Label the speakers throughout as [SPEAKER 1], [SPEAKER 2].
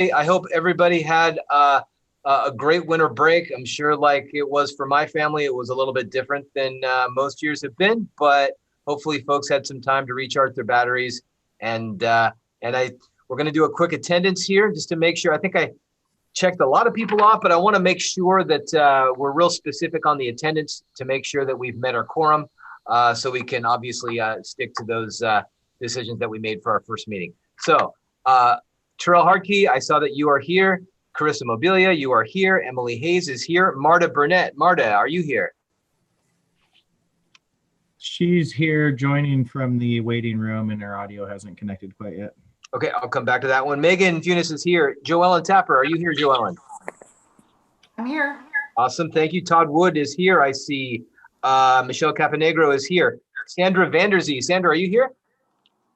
[SPEAKER 1] I hope everybody had a great winter break. I'm sure like it was for my family, it was a little bit different than most years have been, but hopefully folks had some time to recharge their batteries. And we're going to do a quick attendance here just to make sure. I think I checked a lot of people off, but I want to make sure that we're real specific on the attendance to make sure that we've met our quorum, so we can obviously stick to those decisions that we made for our first meeting. So Terrell Hartkey, I saw that you are here. Carissa Mobilia, you are here. Emily Hayes is here. Marta Burnett. Marta, are you here?
[SPEAKER 2] She's here joining from the waiting room and her audio hasn't connected quite yet.
[SPEAKER 1] Okay, I'll come back to that one. Megan Funes is here. Joellen Tapper, are you here, Joellen?
[SPEAKER 3] I'm here.
[SPEAKER 1] Awesome, thank you. Todd Wood is here. I see Michelle Caponegro is here. Sandra Vanderzee. Sandra, are you here?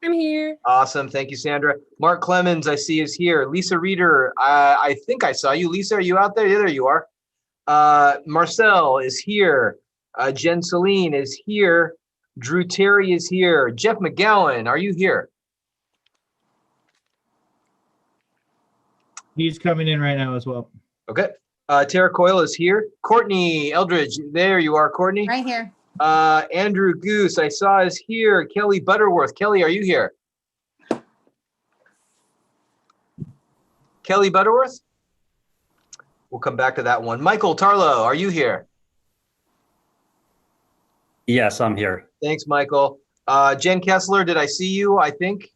[SPEAKER 4] I'm here.
[SPEAKER 1] Awesome, thank you, Sandra. Mark Clemens, I see, is here. Lisa Reeder, I think I saw you. Lisa, are you out there? Yeah, there you are. Marcel is here. Jen Celine is here. Drew Terry is here. Jeff McGowan, are you here?
[SPEAKER 2] He's coming in right now as well.
[SPEAKER 1] Okay. Tara Coyle is here. Courtney Eldridge, there you are, Courtney.
[SPEAKER 3] Right here.
[SPEAKER 1] Andrew Goose, I saw is here. Kelly Butterworth. Kelly, are you here? Kelly Butterworth? We'll come back to that one. Michael Tarlow, are you here?
[SPEAKER 5] Yes, I'm here.
[SPEAKER 1] Thanks, Michael. Jen Kessler, did I see you? I think.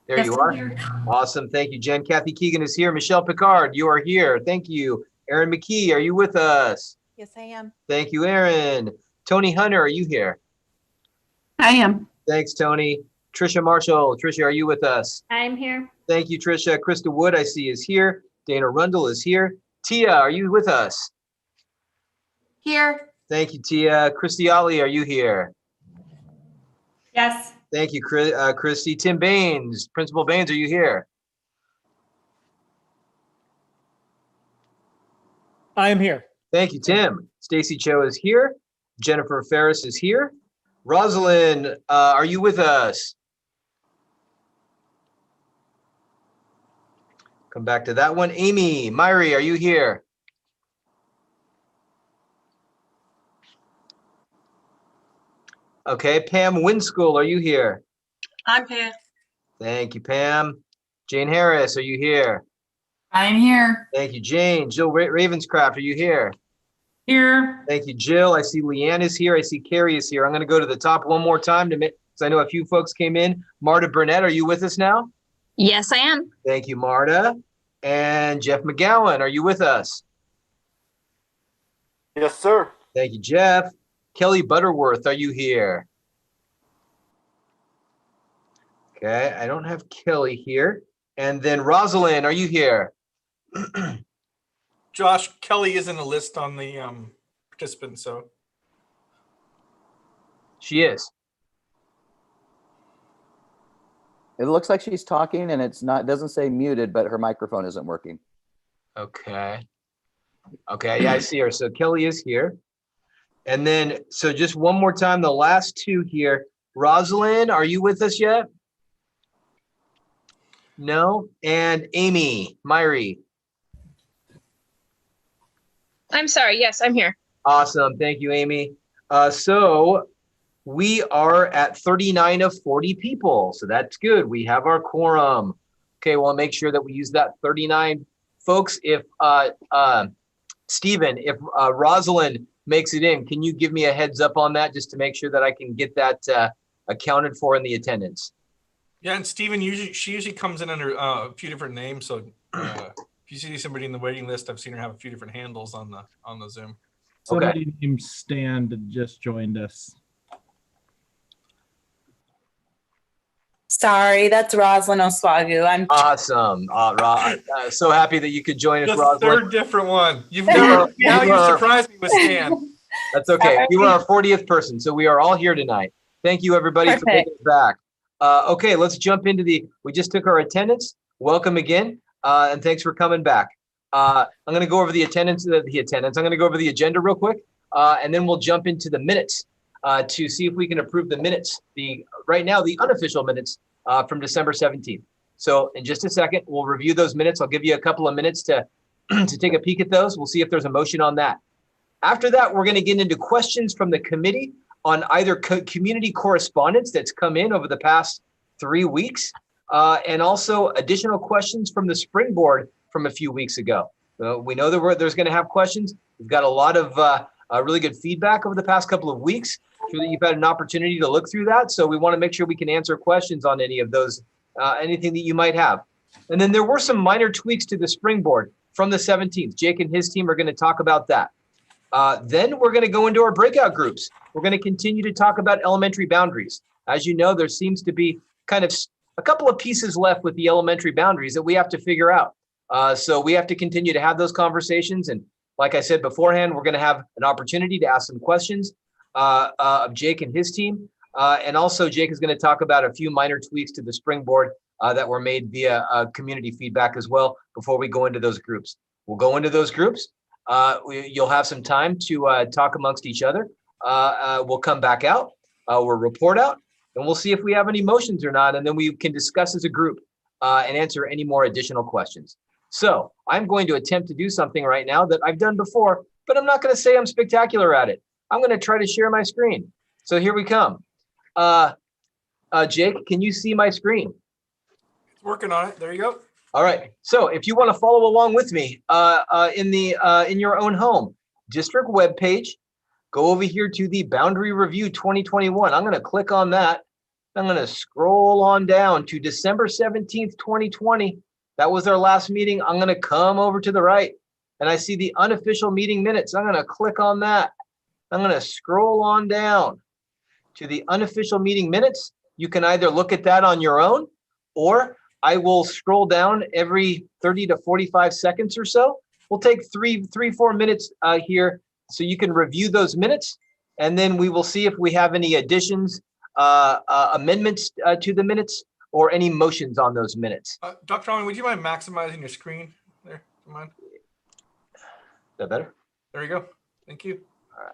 [SPEAKER 1] There
[SPEAKER 3] Yes,
[SPEAKER 1] you
[SPEAKER 3] I'm
[SPEAKER 1] are.
[SPEAKER 3] here.
[SPEAKER 1] Awesome. Thank you, Jen. Kathy Keegan is here. Michelle Picard, you are here. Thank you. Aaron McKee, are you with us?
[SPEAKER 4] Yes, I am.
[SPEAKER 1] Thank you, Aaron. Tony Hunter, are you here?
[SPEAKER 4] I am.
[SPEAKER 1] Thanks, Tony. Trisha Marshall. Trisha, are you with us?
[SPEAKER 4] I'm here.
[SPEAKER 1] Thank you, Trisha. Krista Wood, I see, is here. Dana Rundle is here. Tia, are you with us?
[SPEAKER 3] Here.
[SPEAKER 1] Thank you, Tia. Christy Ollie, are you here?
[SPEAKER 4] Yes.
[SPEAKER 1] Thank you, Christy. Tim Baines. Principal Baines, are you here?
[SPEAKER 6] I am here.
[SPEAKER 1] Thank you, Tim. Stacy Cho is here. Jennifer Ferris is here. Rosalind, are you with us? Come back to that one. Amy, Myri, are you here? Okay, Pam Winschool, are you here?
[SPEAKER 4] I'm here.
[SPEAKER 1] Thank you, Pam. Jane Harris, are you here?
[SPEAKER 3] I'm here.
[SPEAKER 1] Thank you, Jane. Jill Ravenscraft, are you here?
[SPEAKER 3] Here.
[SPEAKER 1] Thank you, Jill. I see Leanne is here. I see Carrie is here. I'm going to go to the top one more time to make, because I know a few folks came in. Marta Burnett, are you with us now?
[SPEAKER 4] Yes, I am.
[SPEAKER 1] Thank you, Marta. And Jeff McGowan, are you with us?
[SPEAKER 7] Yes, sir.
[SPEAKER 1] Thank you, Jeff. Kelly Butterworth, are you here? Okay, I don't have Kelly here. And then Rosalind, are you here?
[SPEAKER 7] Josh, Kelly isn't a list on the participants, so.
[SPEAKER 1] She is.
[SPEAKER 8] It looks like she's talking and it's not, doesn't say muted, but her microphone isn't working.
[SPEAKER 1] Okay. Okay, yeah, I see her. So Kelly is here. And then, so just one more time, the last two here. Rosalind, are you with us yet? No? And Amy, Myri.
[SPEAKER 4] I'm sorry. Yes, I'm here.
[SPEAKER 1] Awesome. Thank you, Amy. So we are at 39 of 40 people. So that's good. We have our quorum. Okay, well, make sure that we use that 39. Folks, if Stephen, if Rosalind makes it in, can you give me a heads up on that just to make sure that I can get that accounted for in the attendance?
[SPEAKER 7] Yeah, and Stephen, she usually comes in under a few different names. So if you see somebody in the waiting list, I've seen her have a few different handles on the Zoom.
[SPEAKER 2] Somebody named Stan just joined us.
[SPEAKER 9] Sorry, that's Rosalind Oswagu. I'm
[SPEAKER 1] awesome. So happy that you could join us,
[SPEAKER 7] the
[SPEAKER 1] Rosalind.
[SPEAKER 7] Third different one. You've never. Now you surprised me with Stan.
[SPEAKER 1] That's okay. You are our 40th person, so we are all here tonight. Thank you, everybody, for taking us back. Okay, let's jump into we just took our attendance. Welcome again, and thanks for coming back. I'm going to go over the attendance. I'm going to go over the agenda real quick, and then we'll jump into the minutes to see if we can approve the minutes. Right now, the unofficial minutes from December 17th. So in just a second, we'll review those minutes. I'll give you a couple of minutes to, to take a peek at those. We'll see if there's a motion on that. After that, we're going to get into questions from the committee on either community correspondence that's come in over the past 3 weeks, and also additional questions from the springboard from a few weeks ago. We know that there's going to have questions. We've got a lot of really good feedback over the past couple of weeks. I'm sure that you've had an opportunity to look through that. So we want to make sure we can answer questions on any of those, anything that you might have. And then there were some minor tweaks to the springboard from the 17th. Jake and his team are going to talk about that. Then we're going to go into our breakout groups. We're going to continue to talk about elementary boundaries. As you know, there seems to be kind of a couple of pieces left with the elementary boundaries that we have to figure out. So we have to continue to have those conversations. And like I said beforehand, we're going to have an opportunity to ask some questions of Jake and his team. And also Jake is going to talk about a few minor tweaks to the springboard that were made via community feedback as well before we go into those groups. We'll go into those groups. You'll have some time to talk amongst each other. We'll come back out, we'll report out, and we'll see if we have any motions or not. And then we can discuss as a group and answer any more additional questions. So I'm going to attempt to do something right now that I've done before, but I'm not going to say I'm spectacular at it. I'm going to try to share my screen. So here we come. Jake, can you see my screen?
[SPEAKER 7] Working on it. There you go.
[SPEAKER 1] All right. So if you want to follow along with me in your own home district webpage, go over here to the Boundary Review 2021. I'm going to click on that. I'm going to scroll on down to December 17th, 2020. That was our last meeting. I'm going to come over to the right and I see the unofficial meeting minutes. I'm going to click on that. I'm going to scroll on down to the unofficial meeting minutes. You can either look at that on your own, or I will scroll down every 30 to 45 seconds or so. We'll take 4 minutes here so you can review those minutes, and then we will see if we have any additions, amendments to the minutes, or any motions on those minutes.
[SPEAKER 7] Dr. Allen, would you mind maximizing your screen there? Come on.
[SPEAKER 1] Is that better?
[SPEAKER 7] There you go. Thank you.
[SPEAKER 1] All right.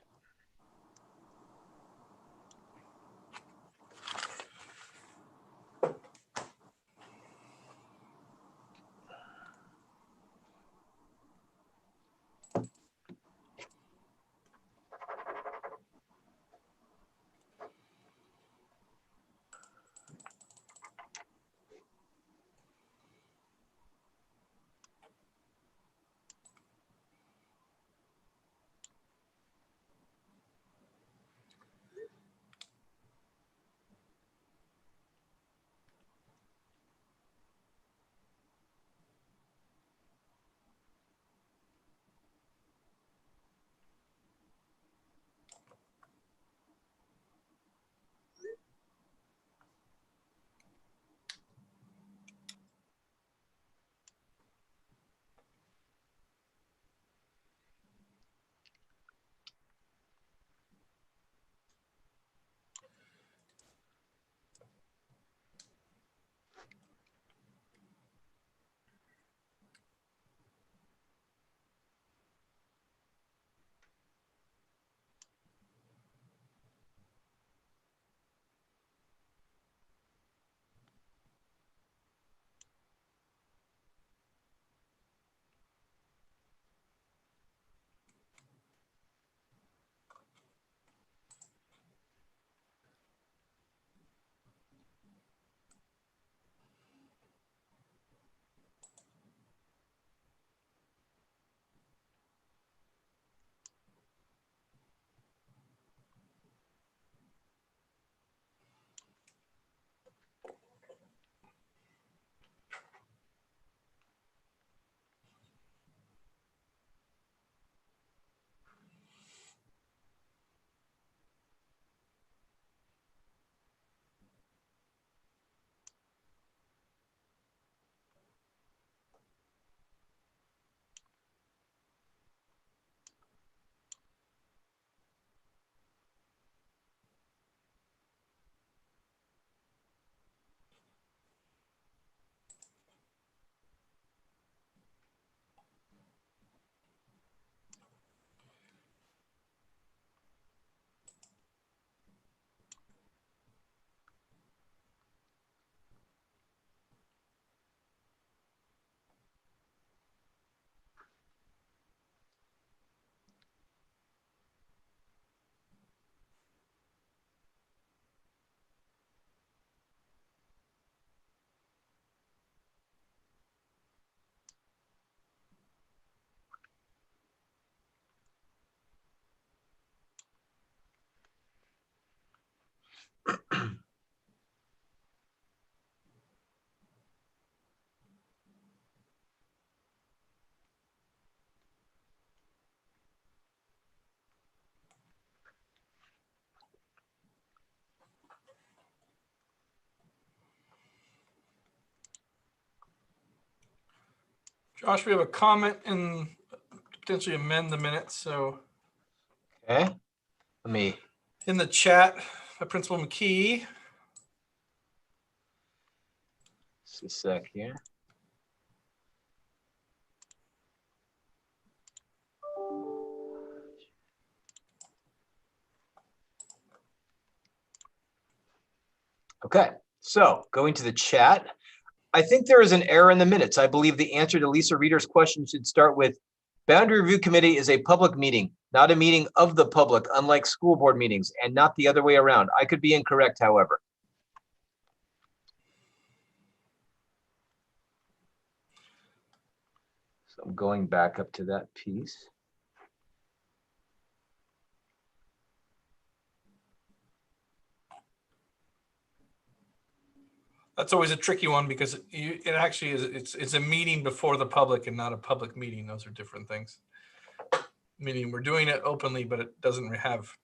[SPEAKER 7] Josh, we have a comment and potentially amend the minutes. So
[SPEAKER 1] Okay. Let me.
[SPEAKER 7] in the chat, Principal McKee.
[SPEAKER 1] Just a sec here. Okay, so going to the chat, I think there is an error in the minutes. I believe the answer to Lisa Reader's question should start with Boundary Review Committee is a public meeting, not a meeting of the public, unlike school board meetings, and not the other way around. I could be incorrect, however. So I'm going back up to that piece.
[SPEAKER 7] That's always a tricky one because it actually is. It's a meeting before the public and not a public meeting. Those are different things. Meaning we're doing it openly, but it doesn't have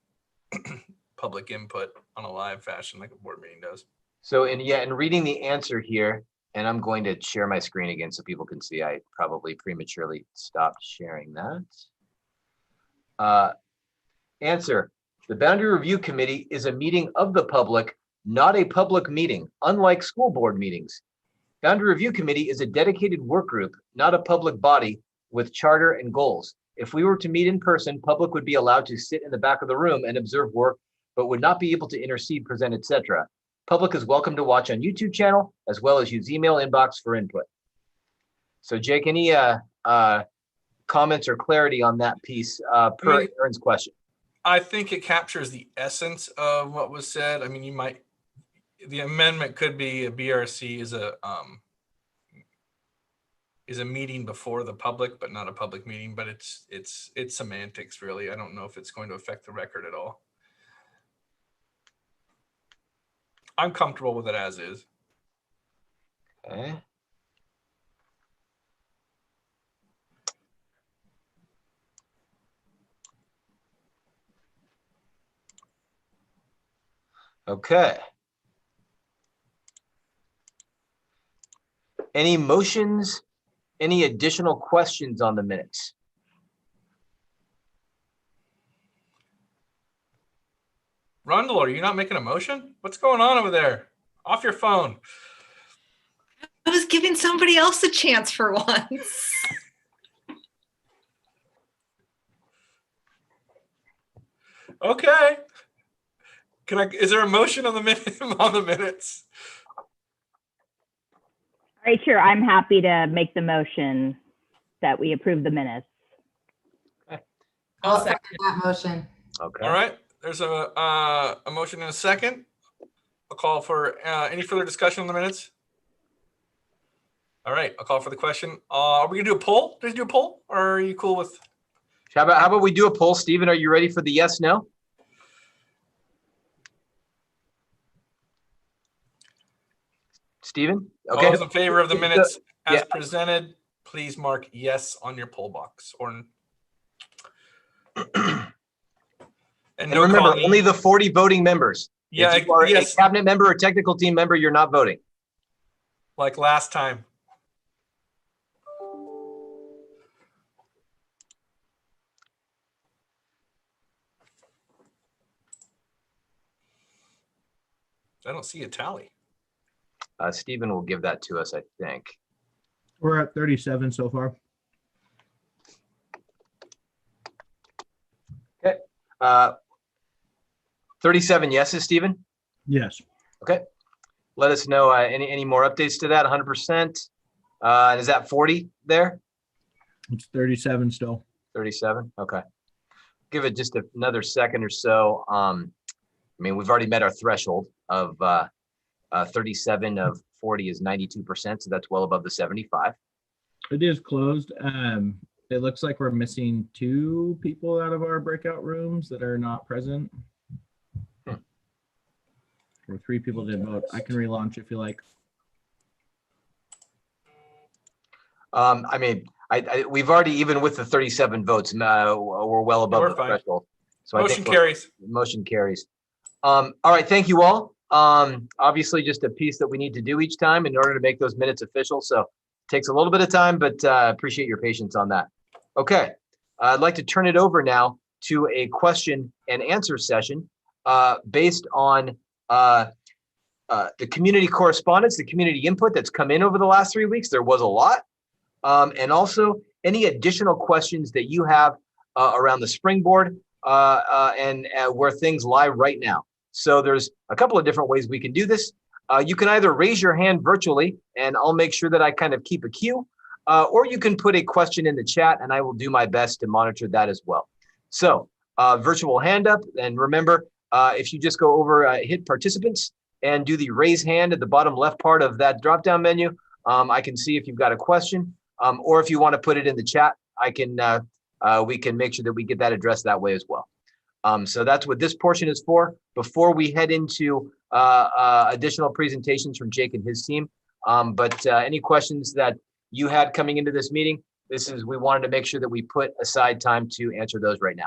[SPEAKER 7] public input on a live fashion like a board meeting does.
[SPEAKER 1] So in reading the answer here, and I'm going to share my screen again so people can see. I probably prematurely stopped sharing that. Answer: the Boundary Review Committee is a meeting of the public, not a public meeting, unlike school board meetings. Boundary Review Committee is a dedicated work group, not a public body with charter and goals. If we were to meet in person, public would be allowed to sit in the back of the room and observe work, but would not be able to intercede, present, etc. Public is welcome to watch on YouTube channel, as well as use email inbox for input. So Jake, any comments or clarity on that piece per Aaron's question?
[SPEAKER 7] I think it captures the essence of what was said. I mean, the amendment could be a BRC is a meeting before the public, but not a public meeting, but it's semantics really. I don't know if it's going to affect the record at all. I'm comfortable with it as is.
[SPEAKER 1] Okay. Okay. Any motions, any additional questions on the minutes?
[SPEAKER 7] Rundle, are you not making a motion? What's going on over there? Off your phone.
[SPEAKER 5] I was giving somebody else a chance for once.
[SPEAKER 7] Okay. Is there a motion on the minutes?
[SPEAKER 6] All right, sure. I'm happy to make the motion that we approve the minutes.
[SPEAKER 3] I'll second that motion.
[SPEAKER 1] Okay.
[SPEAKER 7] All right. There's a motion and a second. I'll call for any further discussion on the minutes. All right. I'll call for the question. Are we gonna do a poll? Did you do a poll, or are you cool with?
[SPEAKER 1] How about we do a poll? Stephen, are you ready for the yes, no? Stephen? Okay.
[SPEAKER 7] All those in favor of the minutes as presented, please mark yes on your poll box. And no
[SPEAKER 1] remember,
[SPEAKER 7] calling.
[SPEAKER 1] only the 40 voting members.
[SPEAKER 7] Yeah,
[SPEAKER 1] if you are
[SPEAKER 7] yes.
[SPEAKER 1] a cabinet member or technical team member, you're not voting.
[SPEAKER 7] Like last time. I don't see a tally.
[SPEAKER 1] Stephen will give that to us, I think.
[SPEAKER 2] We're at 37 so far.
[SPEAKER 1] Okay. 37 yeses, Stephen?
[SPEAKER 2] Yes.
[SPEAKER 1] Okay. Let us know any more updates to that, 100%. And is that 40 there?
[SPEAKER 2] It's 37 still.
[SPEAKER 1] 37, okay. Give it just another second or so. I mean, we've already met our threshold of 37 of 40 is 92%, so that's well above the 75.
[SPEAKER 2] It is closed. It looks like we're missing 2 people out of our breakout rooms that are not present. or 3 people did vote. I can relaunch if you like.
[SPEAKER 1] I mean, we've already, even with the 37 votes, we're well above
[SPEAKER 7] We're
[SPEAKER 1] the
[SPEAKER 7] fine.
[SPEAKER 1] threshold. So I
[SPEAKER 7] Motion
[SPEAKER 1] think
[SPEAKER 7] carries.
[SPEAKER 1] motion carries. All right, thank you all. Obviously just a piece that we need to do each time in order to make those minutes official. So it takes a little bit of time, but appreciate your patience on that. Okay, I'd like to turn it over now to a question and answer session based on the community correspondence, the community input that's come in over the last 3 weeks. There was a lot. And also any additional questions that you have around the springboard and where things lie right now. So there's a couple of different ways we can do this. You can either raise your hand virtually, and I'll make sure that I kind of keep a queue, or you can put a question in the chat, and I will do my best to monitor that as well. So virtual hand up, and remember, if you just go over, hit participants, and do the raise hand at the bottom left part of that drop-down menu, I can see if you've got a question, or if you want to put it in the chat, I can. We can make sure that we get that addressed that way as well. So that's what this portion is for. Before we head into additional presentations from Jake and his team, but any questions that you had coming into this meeting, we wanted to make sure that we put aside time to answer those right now.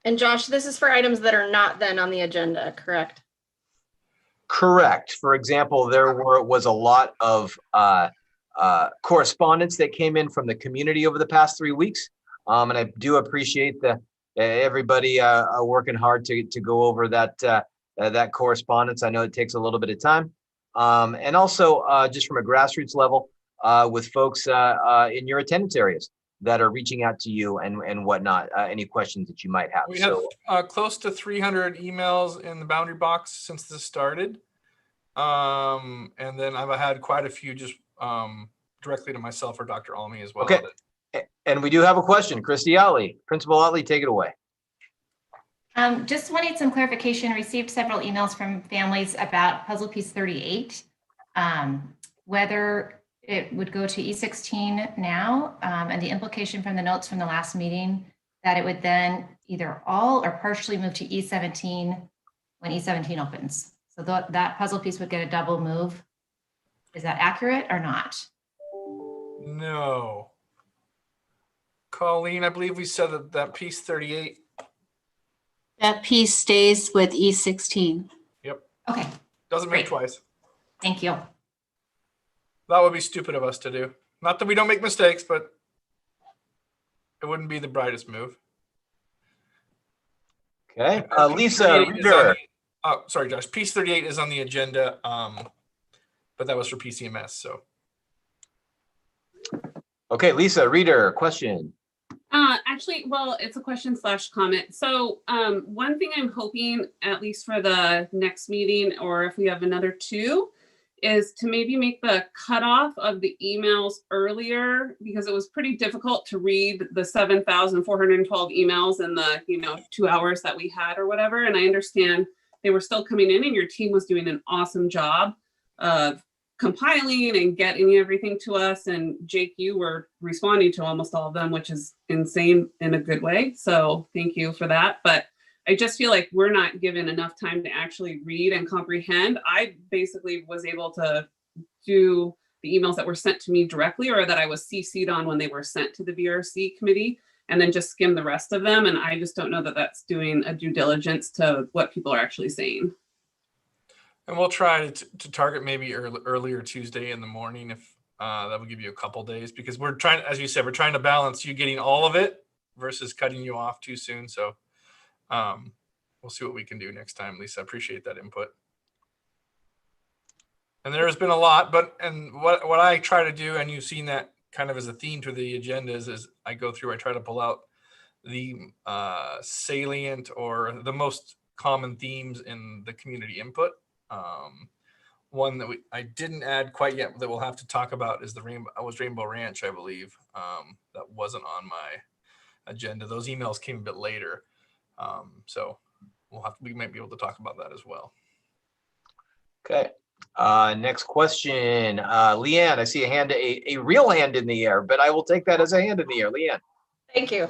[SPEAKER 10] And Josh, this is for items that are not then on the agenda, correct?
[SPEAKER 1] Correct. For example, there was a lot of correspondence that came in from the community over the past 3 weeks. And I do appreciate everybody working hard to go over that correspondence. I know it takes a little bit of time. And also just from a grassroots level with folks in your attendance areas that are reaching out to you and whatnot, any questions that you might have.
[SPEAKER 7] We have close to 300 emails in the boundary box since this started. And then I've had quite a few just directly to myself or Dr. Almy as well.
[SPEAKER 1] Okay. And we do have a question. Christy Otley, Principal Otley, take it away.
[SPEAKER 11] Just wanted some clarification. Received several emails from families about puzzle piece 38, whether it would go to E16 now, and the implication from the notes from the last meeting that it would then either all or partially move to E17 when E17 opens. So that puzzle piece would get a double move. Is that accurate or not?
[SPEAKER 7] No. Colleen, I believe we said that piece 38.
[SPEAKER 12] That piece stays with E16.
[SPEAKER 7] Yep.
[SPEAKER 11] Okay.
[SPEAKER 7] Doesn't make twice.
[SPEAKER 11] Thank you.
[SPEAKER 7] That would be stupid of us to do. Not that we don't make mistakes, but it wouldn't be the brightest move.
[SPEAKER 1] Okay. Lisa Reader.
[SPEAKER 7] Oh, sorry, Josh. Piece 38 is on the agenda, but that was for PCMS. So.
[SPEAKER 1] Okay, Lisa Reader, question.
[SPEAKER 13] Actually, well, it's a question / comment. So one thing I'm hoping, at least for the next meeting, or if we have another 2, is to maybe make the cutoff of the emails earlier, because it was pretty difficult to read the 7,412 emails in the 2 hours that we had or whatever. And I understand they were still coming in, and your team was doing an awesome job of compiling and getting everything to us. And Jake, you were responding to almost all of them, which is insane in a good way. So thank you for that. But I just feel like we're not given enough time to actually read and comprehend. I basically was able to do the emails that were sent to me directly, or that I was CC'd on when they were sent to the VRC committee, and then just skim the rest of them. And I just don't know that that's doing a due diligence to what people are actually saying.
[SPEAKER 7] And we'll try to target maybe earlier Tuesday in the morning, if that will give you a couple days, because we're trying, as you said, we're trying to balance you getting all of it versus cutting you off too soon. So we'll see what we can do next time, Lisa. I appreciate that input. And there has been a lot, and what I try to do, and you've seen that kind of as a theme to the agendas, is I try to pull out the salient or the most common themes in the community input. One that I didn't add quite yet that we'll have to talk about is Rainbow Ranch, I believe. That wasn't on my agenda. Those emails came a bit later. So we might be able to talk about that as well.
[SPEAKER 1] Okay. Next question. Leanne, I see a real hand in the air, but I will take that as a hand in the air. Leanne.
[SPEAKER 10] Thank you.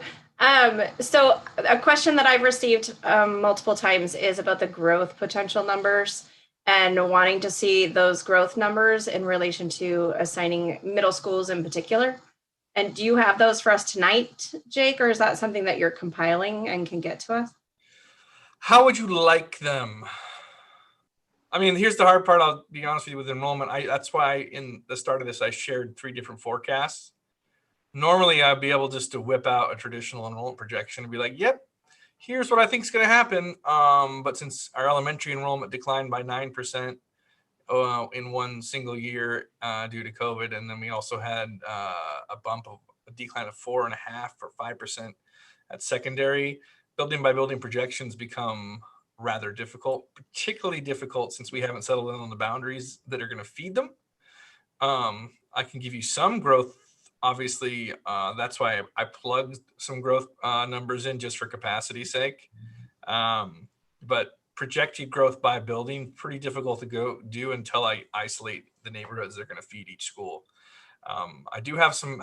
[SPEAKER 10] So a question that I've received multiple times is about the growth potential numbers and wanting to see those growth numbers in relation to assigning middle schools in particular. And do you have those for us tonight, Jake, or is that something that you're compiling and can get to us?
[SPEAKER 7] How would you like them? I mean, here's the hard part. I'll be honest with you with enrollment. That's why in the start of this, I shared 3 different forecasts. Normally, I'd be able just to whip out a traditional enrollment projection and be like, yep, here's what I think is going to happen. But since our elementary enrollment declined by 9% in one single year due to COVID, and then we also had a decline of 4.5% or 5% at secondary, building by building projections become rather difficult, particularly difficult since we haven't settled in on the boundaries that are going to feed them. I can give you some growth. Obviously, that's why I plugged some growth numbers in just for capacity's sake. But projected growth by building, pretty difficult to go do until I isolate the neighborhoods that are going to feed each school. I do have some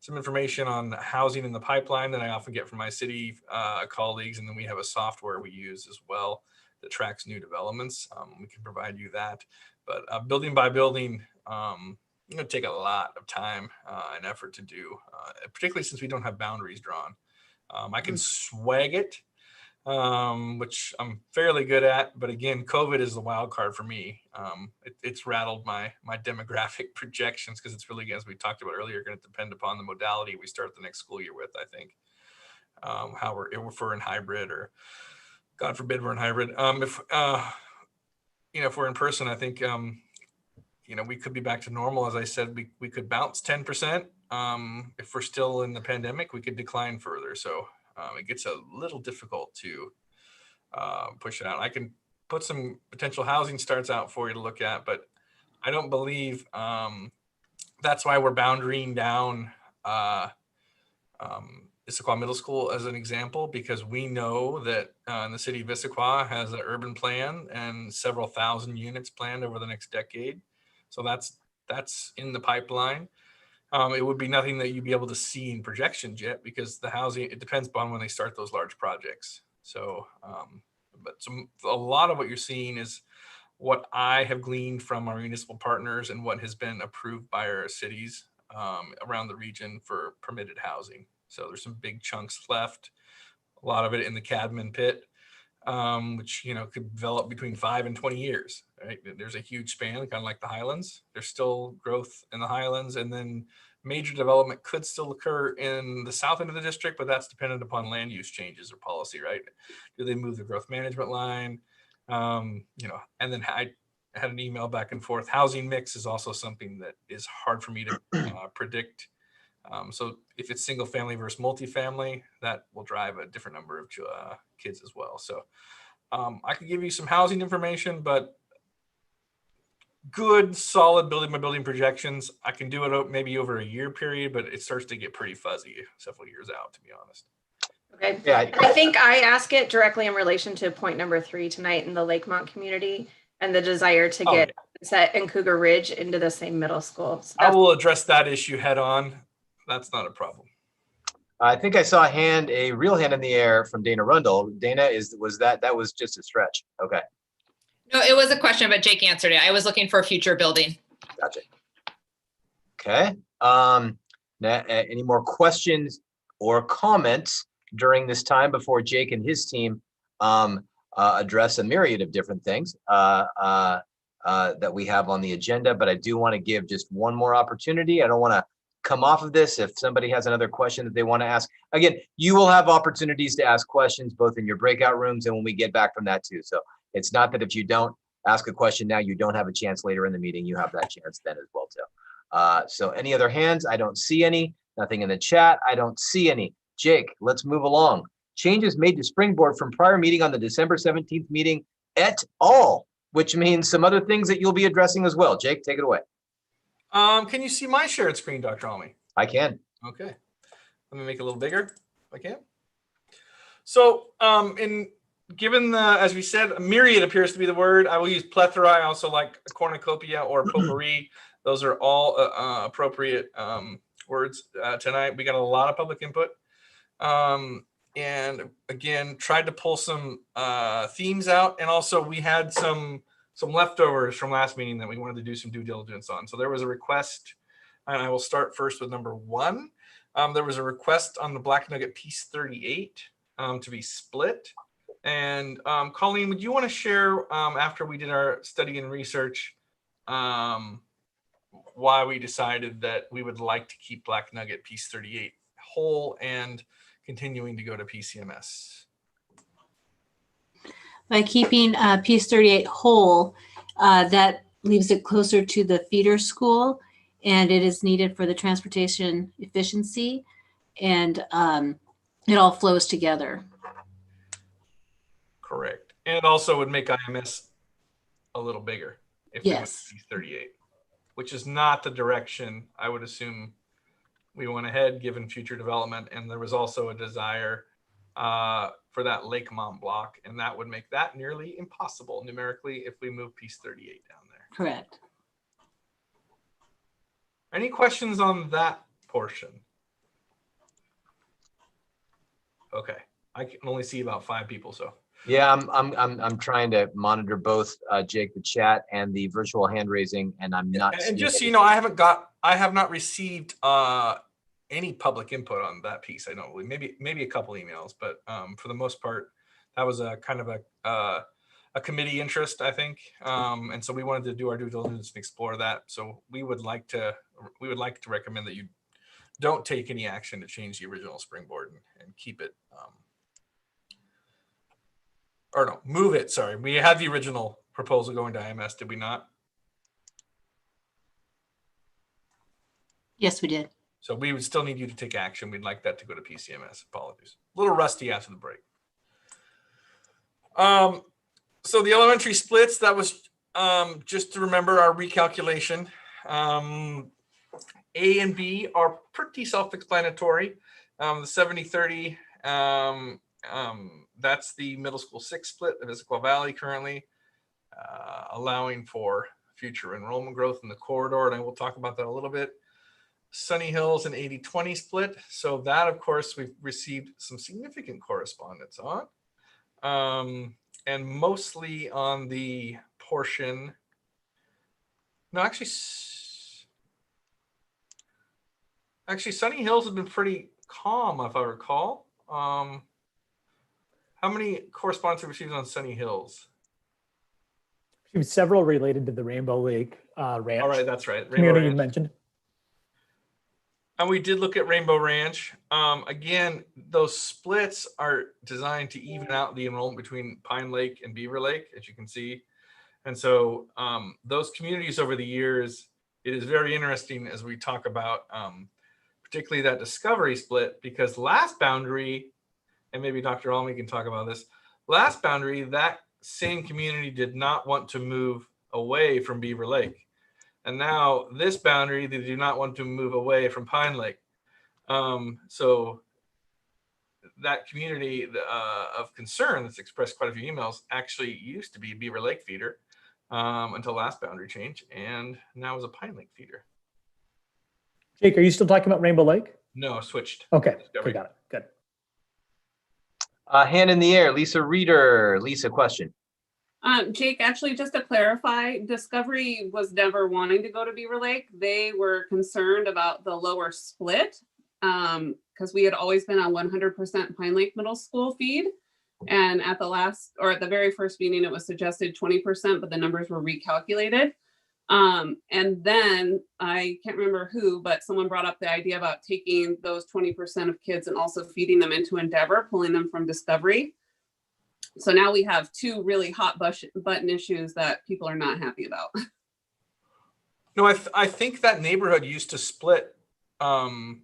[SPEAKER 7] information on housing in the pipeline that I often get from my city colleagues, and then we have a software we use as well that tracks new developments. We can provide you that, but building by building, it's going to take a lot of time and effort to do, particularly since we don't have boundaries drawn. I can swag it, which I'm fairly good at, but again, COVID is the wild card for me. It's rattled my demographic projections because it's really, as we talked about earlier, going to depend upon the modality we start the next school year with, I think. If we're in hybrid, or God forbid we're in hybrid. If we're in person, I think, we could be back to normal. As I said, we could bounce 10%. If we're still in the pandemic, we could decline further. So it gets a little difficult to push it out. I can put some potential housing starts out for you to look at, but I don't believe that's why we're boundarying down Issaquah Middle School as an example, because we know that in the city of Issaquah has an urban plan and several thousand units planned over the next decade. So that's in the pipeline. It would be nothing that you'd be able to see in projections yet, because the housing, it depends upon when they start those large projects. So, a lot of what you're seeing is what I have gleaned from our municipal partners and what has been approved by our cities around the region for permitted housing. So there's some big chunks left, a lot of it in the Cadman pit, which could develop between 5 and 20 years. Right? There's a huge span, kind of like the Highlands. There's still growth in the Highlands, and then major development could still occur in the south end of the district, but that's dependent upon land use changes or policy, right? Do they move the growth management line? And then I had an email back and forth. Housing mix is also something that is hard for me to predict. So if it's single family versus multifamily, that will drive a different number of kids as well. So I could give you some housing information, but good, solid building by building projections. I can do it maybe over a year period, but it starts to get pretty fuzzy several years out, to be honest.
[SPEAKER 10] Okay.
[SPEAKER 1] Yeah.
[SPEAKER 10] I think I ask it directly in relation to point number 3 tonight in the Lakemont community and the desire to get Set and Cougar Ridge into the same middle school. So
[SPEAKER 7] I will address that issue head on. That's not a problem.
[SPEAKER 1] I think I saw a real hand in the air from Dana Rundle. Dana, that was just a stretch? Okay.
[SPEAKER 5] No, it was a question, but Jake answered it. I was looking for a future building.
[SPEAKER 1] Gotcha. Okay. Any more questions or comments during this time before Jake and his team address a myriad of different things that we have on the agenda? But I do want to give just one more opportunity. I don't want to come off of this. If somebody has another question that they want to ask, again, you will have opportunities to ask questions both in your breakout rooms and when we get back from that too. So it's not that if you don't ask a question now, you don't have a chance later in the meeting. You have that chance then as well too. So any other hands? I don't see any. Nothing in the chat. I don't see any. Jake, let's move along. Changes made to Springboard from prior meeting on the December 17th meeting et al., which means some other things that you'll be addressing as well. Jake, take it away.
[SPEAKER 7] Can you see my shared screen, Dr. Almy?
[SPEAKER 1] I can.
[SPEAKER 7] Okay. Let me make it a little bigger if I can. So given as we said, a myriad appears to be the word. I will use plethora. I also like a cornucopia or potpourri. Those are all appropriate words tonight. We got a lot of public input. And again, tried to pull some themes out. And also we had some leftovers from last meeting that we wanted to do some due diligence on. So there was a request, and I will start first with number 1. There was a request on the Black Nugget piece 38 to be split. And Colleen, would you want to share after we did our study and research why we decided that we would like to keep Black Nugget piece 38 whole and continuing to go to PCMS?
[SPEAKER 12] By keeping piece 38 whole, that leaves it closer to the feeder school, and it is needed for the transportation efficiency, and it all flows together.
[SPEAKER 7] Correct. And it also would make IMS a little bigger if we went to piece 38, which is not the direction I would assume we went ahead given future development. And there was also a desire for that Lakemont block, and that would make that nearly impossible numerically if we move piece 38 down there.
[SPEAKER 12] Correct.
[SPEAKER 7] Any questions on that portion? Okay, I can only see about 5 people, so.
[SPEAKER 1] Yeah, I'm trying to monitor both Jake, the chat, and the virtual hand raising, and I'm not.
[SPEAKER 7] And just so you know, I have not received any public input on that piece. I know maybe a couple emails, but for the most part, that was a kind of a committee interest, I think, and so we wanted to do our due diligence and explore that. So we would like to recommend that you don't take any action to change the original springboard and keep it. Or no, move it. Sorry, we had the original proposal going to IMS, did we not?
[SPEAKER 12] Yes, we did.
[SPEAKER 7] So we would still need you to take action. We'd like that to go to PCMS. Apologies. A little rusty after the break. So the elementary splits, that was just to remember our recalculation. A and B are pretty self-explanatory. The 70-30, that's the middle school 6 split of Issaquah Valley currently, allowing for future enrollment growth in the corridor. And I will talk about that a little bit. Sunny Hills an 80-20 split. So that, of course, we've received some significant correspondence on. And mostly on the portion, no, actually Sunny Hills has been pretty calm, if I recall. How many correspondence have received on Sunny Hills?
[SPEAKER 14] Several related to the Rainbow Lake Ranch.
[SPEAKER 7] All right, that's right.
[SPEAKER 14] Community you mentioned.
[SPEAKER 7] And we did look at Rainbow Ranch. Again, those splits are designed to even out the enrollment between Pine Lake and Beaver Lake, as you can see. And so those communities over the years, it is very interesting as we talk about particularly that discovery split, because last boundary, and maybe Dr. Almy can talk about this, last boundary, that same community did not want to move away from Beaver Lake. And now this boundary, they do not want to move away from Pine Lake. So that community of concern that's expressed quite a few emails actually used to be Beaver Lake feeder until last boundary change, and now is a Pine Lake feeder.
[SPEAKER 14] Jake, are you still talking about Rainbow Lake?
[SPEAKER 7] No, switched.
[SPEAKER 14] Okay, got it. Good.
[SPEAKER 1] Hand in the air, Lisa Reeder. Lisa, question.
[SPEAKER 13] Jake, actually, just to clarify, Discovery was never wanting to go to Beaver Lake. They were concerned about the lower split because we had always been on 100% Pine Lake Middle School feed. And at the very first meeting, it was suggested 20%, but the numbers were recalculated. And then I can't remember who, but someone brought up the idea about taking those 20% of kids and also feeding them into Endeavor, pulling them from Discovery. So now we have 2 really hot button issues that people are not happy about.
[SPEAKER 7] No, I think that neighborhood used to split and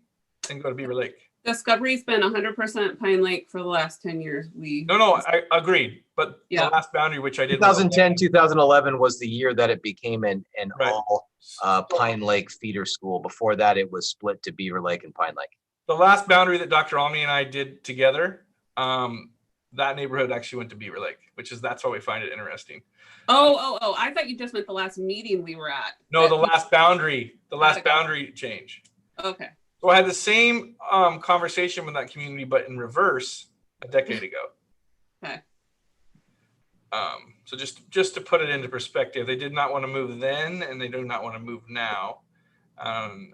[SPEAKER 7] go to Beaver Lake.
[SPEAKER 13] Discovery's been 100% Pine Lake for the last 10 years.
[SPEAKER 7] No, I agreed. But yeah, the last boundary, which I did.
[SPEAKER 1] 2010, 2011 was the year that it became an all Pine Lake feeder school. Before that, it was split to Beaver Lake and Pine Lake.
[SPEAKER 7] The last boundary that Dr. Almy and I did together, that neighborhood actually went to Beaver Lake, that's why we find it interesting.
[SPEAKER 13] Oh, I thought you just meant the last meeting we were at.
[SPEAKER 7] No, the last boundary change.
[SPEAKER 13] Okay.
[SPEAKER 7] So I had the same conversation with that community, but in reverse a decade ago.
[SPEAKER 13] Okay.
[SPEAKER 7] So just to put it into perspective, they did not want to move then, and they do not want to move now. And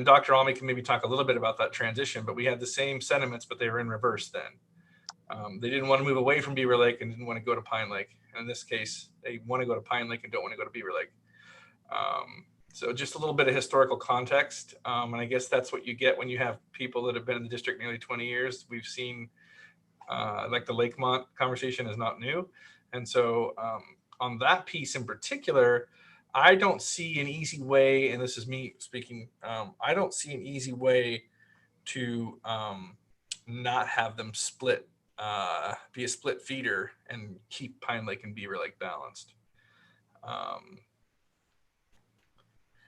[SPEAKER 7] Dr. Almy can maybe talk a little bit about that transition, but we had the same sentiments, but they were in reverse then. They didn't want to move away from Beaver Lake and didn't want to go to Pine Lake. And in this case, they want to go to Pine Lake and don't want to go to Beaver Lake. So just a little bit of historical context. And I guess that's what you get when you have people that have been in the district nearly 20 years. We've seen like the Lakemont conversation is not new. And so on that piece in particular, I don't see an easy way, and this is me speaking, I don't see an easy way to not have them split, be a split feeder and keep Pine Lake and Beaver Lake balanced.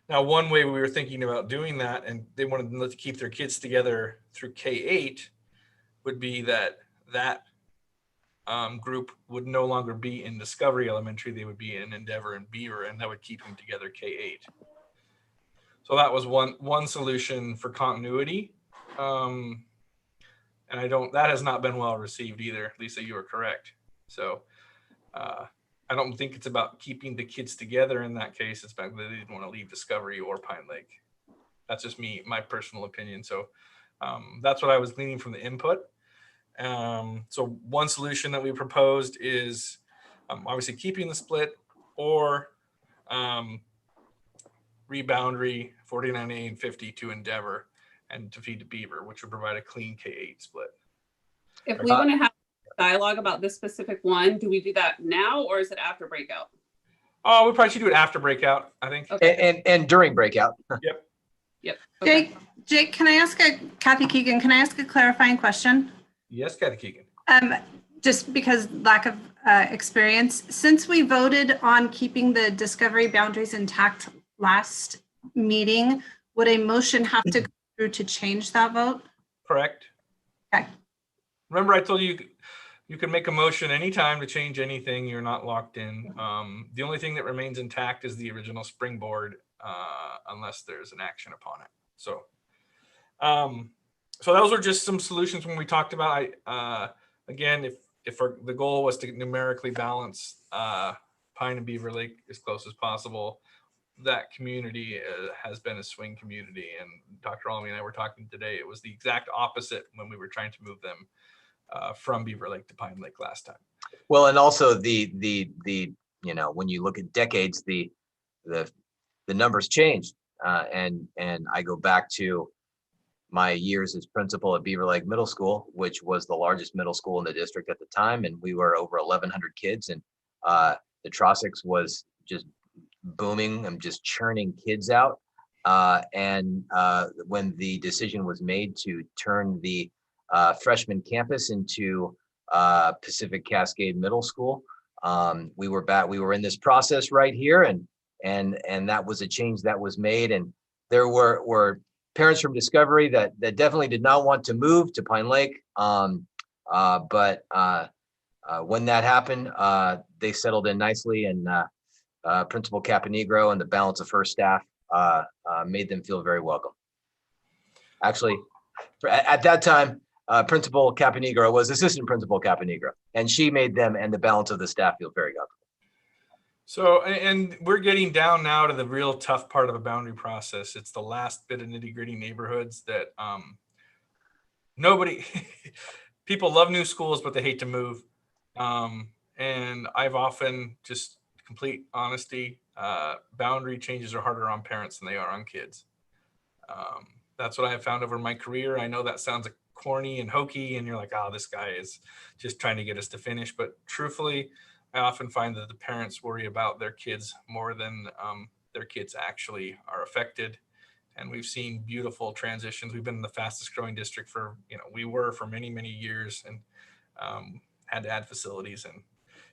[SPEAKER 7] Now, one way we were thinking about doing that, and they wanted them to keep their kids together through K-8, would be that group would no longer be in Discovery Elementary. They would be in Endeavor and Beaver, and that would keep them together K-8. So that was one solution for continuity. And that has not been well received either. Lisa, you are correct. So I don't think it's about keeping the kids together in that case. It's about they didn't want to leave Discovery or Pine Lake. That's just my personal opinion. So that's what I was gleaning from the input. So one solution that we proposed is obviously keeping the split or reboundary 49A and 50 to Endeavor and to feed to Beaver, which would provide a clean K-8 split.
[SPEAKER 13] If we want to have dialogue about this specific one, do we do that now or is it after breakout?
[SPEAKER 7] Oh, we probably should do it after breakout, I think.
[SPEAKER 1] Okay. And during breakout.
[SPEAKER 13] Yep.
[SPEAKER 3] Okay. Jake, Kathy Keegan, can I ask a clarifying question?
[SPEAKER 7] Yes, Kathy Keegan.
[SPEAKER 3] Just because lack of experience, since we voted on keeping the Discovery boundaries intact last meeting, would a motion have to go through to change that vote?
[SPEAKER 7] Correct.
[SPEAKER 3] Okay.
[SPEAKER 7] Remember, I told you you can make a motion anytime to change anything. You're not locked in. The only thing that remains intact is the original springboard, unless there's an action upon it. So, so those were just some solutions when we talked about. Again, if the goal was to numerically balance Pine and Beaver Lake as close as possible, that community has been a swing community. And Dr. Almy and I were talking today. It was the exact opposite when we were trying to move them from Beaver Lake to Pine Lake last time.
[SPEAKER 1] Well, and also the when you look at decades, the numbers changed, and I go back to my years as principal at Beaver Lake Middle School, which was the largest middle school in the district at the time, and we were over 1,100 kids, and the Trossachs was just booming and just churning kids out. And when the decision was made to turn the freshman campus into Pacific Cascade Middle School, we were in this process right here, and that was a change that was made, and there were parents from Discovery that definitely did not want to move to Pine Lake, but when that happened, they settled in nicely, and Principal Caponegro and the balance of her staff made them feel very welcome. Actually, at that time, Principal Caponegro was Assistant Principal Caponegro, and she made them and the balance of the staff feel very welcome.
[SPEAKER 7] So, and we're getting down now to the real tough part of a boundary process. It's the last bit of nitty-gritty neighborhoods that people love new schools, but they hate to move. And I've often, just complete honesty, boundary changes are harder on parents than they are on kids. That's what I have found over my career. I know that sounds corny and hokey, and you're like, oh, this guy is just trying to get us to finish. But truthfully, I often find that the parents worry about their kids more than their kids actually are affected. And we've seen beautiful transitions. We've been in the fastest growing district for many, many years, and had to add facilities, and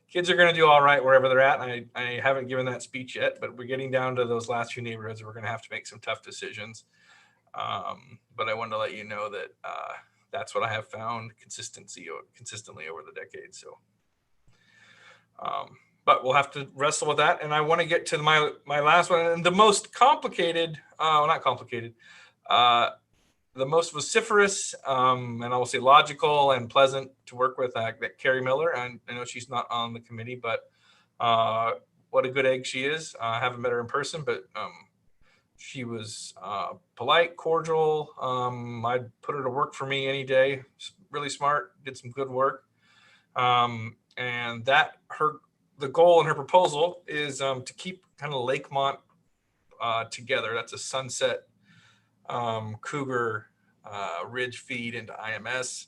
[SPEAKER 7] kids are going to do all right wherever they're at. And I haven't given that speech yet, but we're getting down to those last few neighborhoods. We're going to have to make some tough decisions. But I wanted to let you know that that's what I have found consistently over the decades. So but we'll have to wrestle with that. And I want to get to my last one, and the most complicated, not complicated, the most vociferous, and I will say logical and pleasant to work with, that Carrie Miller. And I know she's not on the committee, but what a good egg she is. I haven't met her in person, but she was polite, cordial. I'd put her to work for me any day. Really smart, did some good work. And the goal in her proposal is to keep kind of Lakemont together. That's a Sunset Cougar Ridge feed into IMS.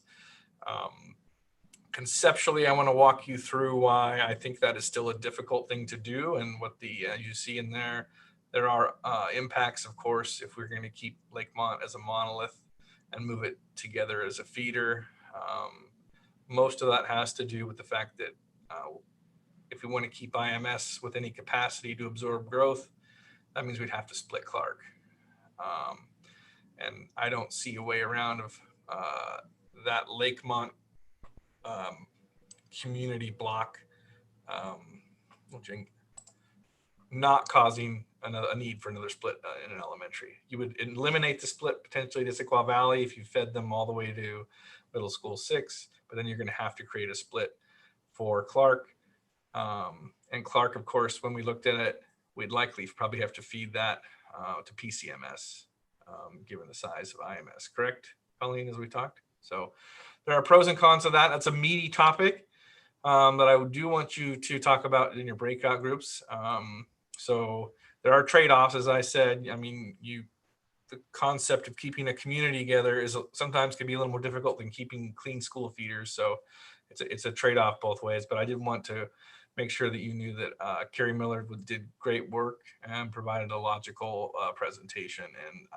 [SPEAKER 7] Conceptually, I want to walk you through why I think that is still a difficult thing to do, and what you see in there. There are impacts, of course, if we're going to keep Lakemont as a monolith and move it together as a feeder. Most of that has to do with the fact that if we want to keep IMS with any capacity to absorb growth, that means we'd have to split Clark. And I don't see a way around of that Lakemont community block not causing a need for another split in an elementary. You would eliminate the split potentially to Issaquah Valley if you fed them all the way to middle school 6, but then you're going to have to create a split for Clark. And Clark, of course, when we looked at it, we'd likely probably have to feed that to PCMS, given the size of IMS, correct, Colleen, as we talked? So there are pros and cons of that. That's a meaty topic that I do want you to talk about in your breakout groups. So there are trade-offs, as I said. I mean, the concept of keeping a community together is sometimes can be a little more difficult than keeping clean school feeders. So it's a trade-off both ways. But I did want to make sure that you knew that Carrie Miller did great work and provided a logical presentation. And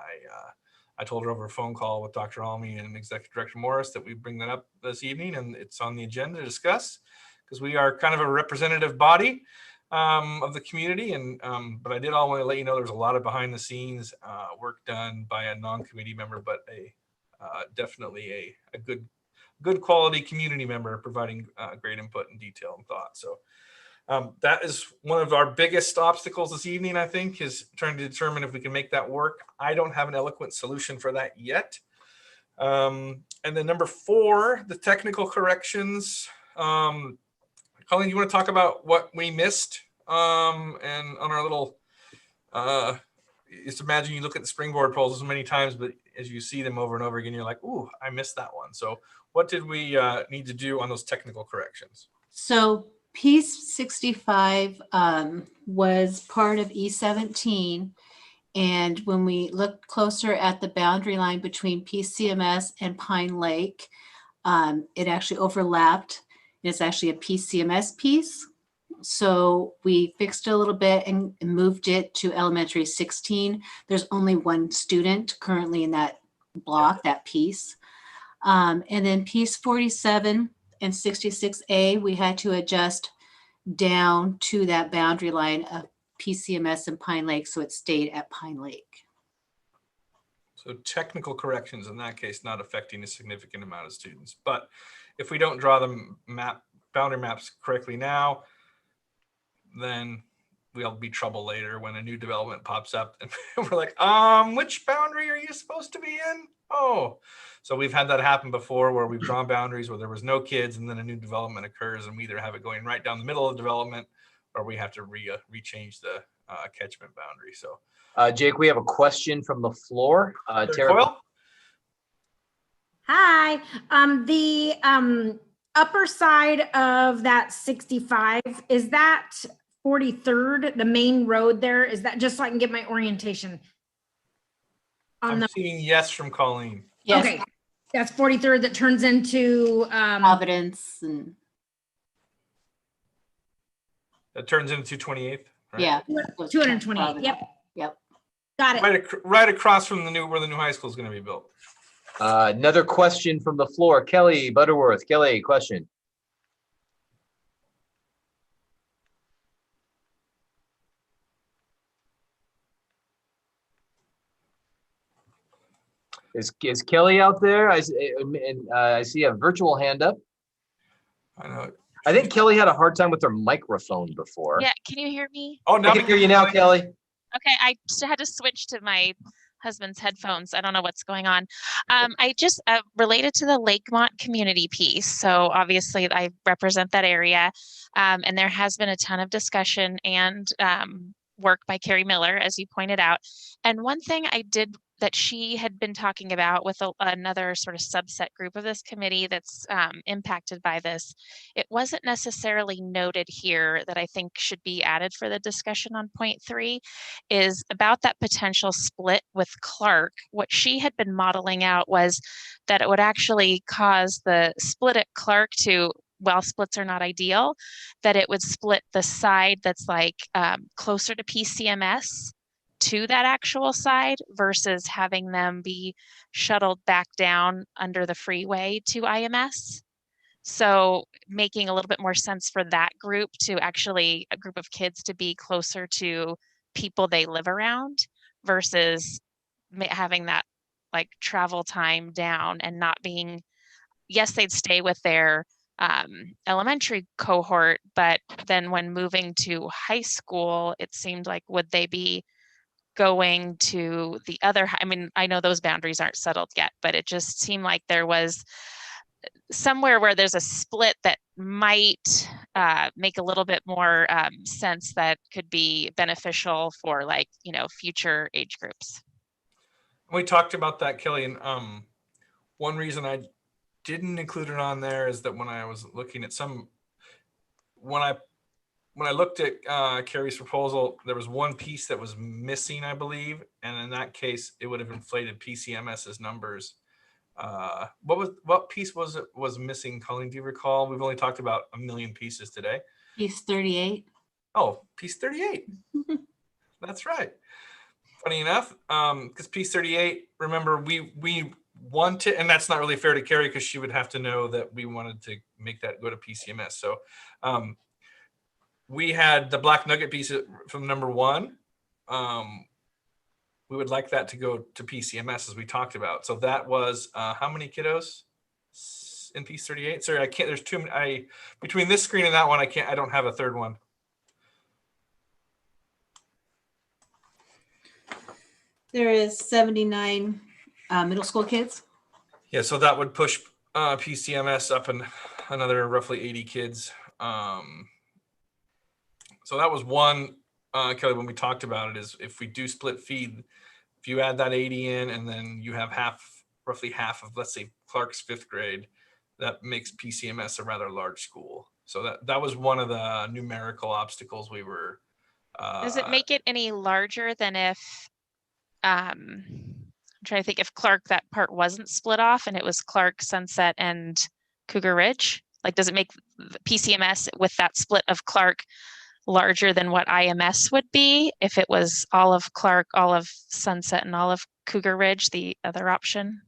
[SPEAKER 7] I told her over a phone call with Dr. Almy and Executive Director Morris that we bring that up this evening, and it's on the agenda to discuss, because we are kind of a representative body of the community. And but I did all want to let you know there's a lot of behind the scenes work done by a non-committee member, but definitely a good quality community member providing great input and detail and thought. So that is one of our biggest obstacles this evening, I think, is trying to determine if we can make that work. I don't have an eloquent solution for that yet. And then number 4, the technical corrections. Colleen, you want to talk about what we missed? And on our little, just imagine you look at the springboard proposals many times, but as you see them over and over again, you're like, ooh, I missed that one. So what did we need to do on those technical corrections?
[SPEAKER 12] So piece 65 was part of E17. And when we looked closer at the boundary line between PCMS and Pine Lake, it actually overlapped. It's actually a PCMS piece. So we fixed it a little bit and moved it to elementary 16. There's only one student currently in that block, that piece. And then piece 47 and 66A, we had to adjust down to that boundary line of PCMS and Pine Lake, so it stayed at Pine Lake.
[SPEAKER 7] So technical corrections in that case not affecting a significant amount of students. But if we don't draw the boundary maps correctly now, then we'll be trouble later when a new development pops up and we're like, which boundary are you supposed to be in? Oh, so we've had that happen before where we've drawn boundaries where there was no kids and then a new development occurs and we either have it going right down the middle of development or we have to rechange the catchment boundary. So
[SPEAKER 1] Jake, we have a question from the floor.
[SPEAKER 7] Tara Coyle?
[SPEAKER 15] Hi. The upper side of that 65, is that 43rd, the main road there? Is that just so I can get my orientation?
[SPEAKER 7] I'm seeing yes from Colleen.
[SPEAKER 12] Yes.
[SPEAKER 15] Okay, that's 43rd that turns into
[SPEAKER 12] Providence and
[SPEAKER 7] that turns into 228th. Right?
[SPEAKER 12] Yeah,
[SPEAKER 15] 228. Yep. Got it.
[SPEAKER 7] Right across from where the new high school is going to be built.
[SPEAKER 1] Another question from the floor. Kelly Butterworth. Kelly, question. Is Kelly out there? I see a virtual hand up.
[SPEAKER 7] I know.
[SPEAKER 1] I think Kelly had a hard time with her microphone before.
[SPEAKER 16] Yeah, can you hear me?
[SPEAKER 7] Oh, no.
[SPEAKER 1] I can hear you now, Kelly.
[SPEAKER 16] Okay, I just had to switch to my husband's headphones. I don't know what's going on. I just related to the Lakemont community piece. So obviously I represent that area, and there has been a ton of discussion and work by Carrie Miller, as you pointed out. And one thing I did that she had been talking about with another sort of subset group of this committee that's impacted by this, it wasn't necessarily noted here that I think should be added for the discussion on point 3, is about that potential split with Clark. What she had been modeling out was that it would actually cause the split at Clark to, while splits are not ideal, that it would split the side that's like closer to PCMS to that actual side versus having them be shuttled back down under the freeway to IMS. So making a little bit more sense for that group to actually, a group of kids to be closer to people they live around versus having that like travel time down and not being, yes, they'd stay with their elementary cohort, but then when moving to high school, it seemed like would they be going to the other, I mean, I know those boundaries aren't settled yet, but it just seemed like there was somewhere where there's a split that might make a little bit more sense that could be beneficial for like, you know, future age groups.
[SPEAKER 7] We talked about that, Kelly, and one reason I didn't include it on there is that when I was looking at when I looked at Carrie's proposal, there was one piece that was missing, I believe, and in that case, it would have inflated PCMS's numbers. What piece was missing, Colleen? Do you recall? We've only talked about a million pieces today.
[SPEAKER 12] Piece 38.
[SPEAKER 7] Oh, piece 38. That's right. Funny enough, because piece 38, remember, we wanted, and that's not really fair to Carrie because she would have to know that we wanted to make that go to PCMS. So we had the Black Nugget piece from number 1. We would like that to go to PCMS as we talked about. So that was how many kiddos in piece 38? Sorry, I can't, there's too many. Between this screen and that one, I don't have a third one.
[SPEAKER 12] There is 79 middle school kids.
[SPEAKER 7] Yeah, so that would push PCMS up another roughly 80 kids. So that was one, Kelly, when we talked about it, is if we do split feed, if you add that 80 in and then you have roughly half of, let's say, Clark's 5th grade, that makes PCMS a rather large school. So that was one of the numerical obstacles we were.
[SPEAKER 16] Does it make it any larger than if, I'm trying to think, if Clark, that part wasn't split off and it was Clark, Sunset, and Cougar Ridge? Like, does it make PCMS with that split of Clark larger than what IMS would be if it was all of Clark, all of Sunset, and all of Cougar Ridge, the other option?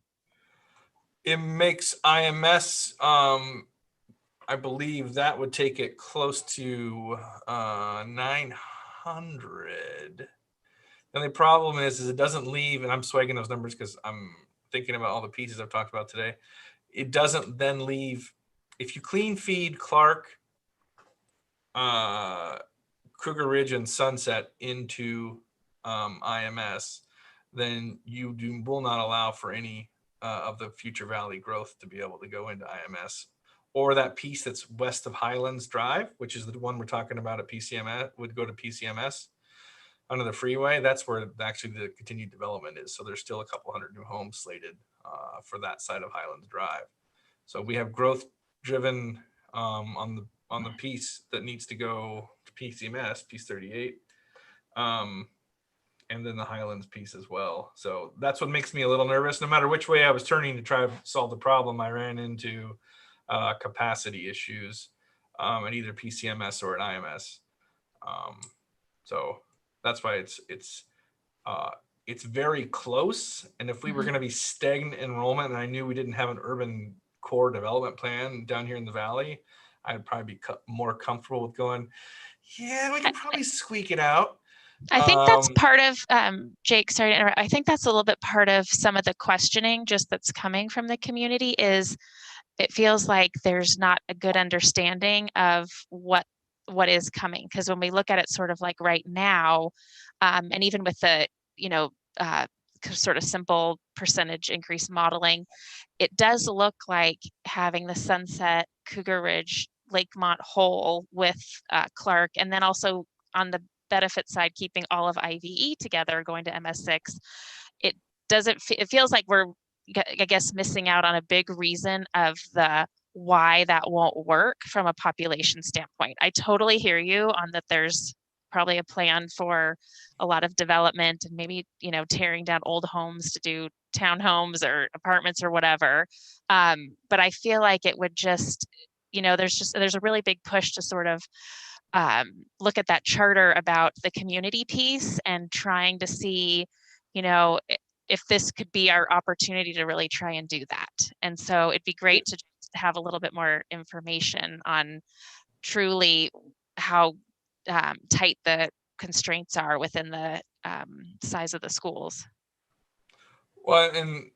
[SPEAKER 7] It makes IMS, I believe that would take it close to 900. The only problem is it doesn't leave, and I'm swagging those numbers because I'm thinking about all the pieces I've talked about today. It doesn't then leave, if you clean feed Clark, Cougar Ridge, and Sunset into IMS, then you will not allow for any of the future valley growth to be able to go into IMS. Or that piece that's west of Highlands Drive, which is the one we're talking about at PCMS, would go to PCMS under the freeway. That's where actually the continued development is. So there's still a couple hundred new homes slated for that side of Highlands Drive. So we have growth driven on the piece that needs to go to PCMS, piece 38, and then the Highlands piece as well. So that's what makes me a little nervous. No matter which way I was turning to try to solve the problem, I ran into capacity issues at either PCMS or at IMS. So that's why it's very close. And if we were going to be stagnant enrollment, and I knew we didn't have an urban core development plan down here in the valley, I'd probably be more comfortable with going, yeah, we can probably squeak it out.
[SPEAKER 16] I think that's part of, Jake, sorry to interrupt. I think that's a little bit part of some of the questioning just that's coming from the community is it feels like there's not a good understanding of what is coming. Because when we look at it sort of like right now, and even with the, sort of simple percentage increase modeling, it does look like having the Sunset, Cougar Ridge, Lakemont whole with Clark, and then also on the benefit side, keeping all of IVE together, going to MS6. It feels like we're, I guess, missing out on a big reason of the why that won't work from a population standpoint. I totally hear you on that. There's probably a plan for a lot of development and maybe, tearing down old homes to do townhomes or apartments or whatever. But I feel like it would just, there's a really big push to sort of look at that charter about the community piece and trying to see, if this could be our opportunity to really try and do that. And so it'd be great to just have a little bit more information on truly how tight the constraints are within the size of the schools.
[SPEAKER 7] Well, and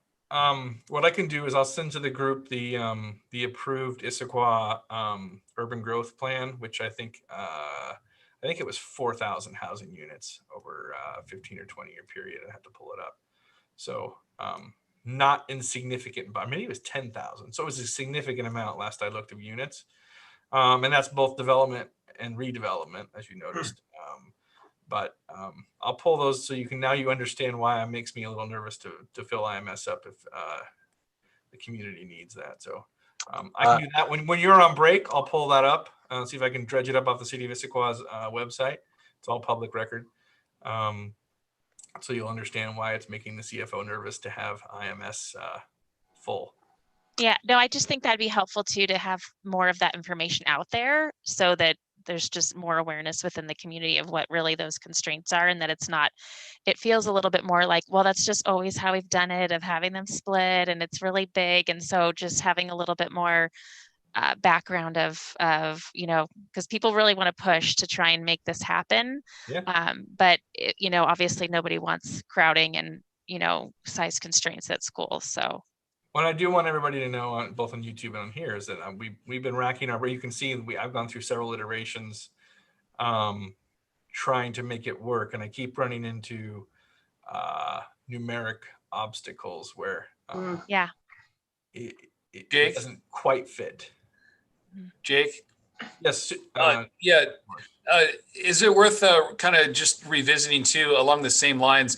[SPEAKER 7] what I can do is I'll send to the group the approved Issaquah urban growth plan, which I think it was 4,000 housing units over a 15 or 20 year period. I have to pull it up. So not insignificant, but maybe it was 10,000. So it was a significant amount last I looked of units. And that's both development and redevelopment, as you noticed. But I'll pull those so you understand why it makes me a little nervous to fill IMS up if the community needs that. So I can do that when you're on break. I'll pull that up, see if I can dredge it up off the City of Issaquah's website. It's all public record. So you'll understand why it's making the CFO nervous to have IMS full.
[SPEAKER 16] Yeah, no, I just think that'd be helpful too, to have more of that information out there so that there's just more awareness within the community of what really those constraints are, and that it feels a little bit more like, well, that's just always how we've done it, of having them split, and it's really big. And so just having a little bit more background of, because people really want to push to try and make this happen.
[SPEAKER 7] Yeah.
[SPEAKER 16] But obviously nobody wants crowding and, size constraints at school. So
[SPEAKER 7] what I do want everybody to know, both on YouTube and on here, is that we've been racking our. You can see I've gone through several iterations, trying to make it work, and I keep running into numeric obstacles where it doesn't quite fit.
[SPEAKER 17] Jake?
[SPEAKER 7] Yes.
[SPEAKER 17] Is it worth kind of just revisiting too, along the same lines?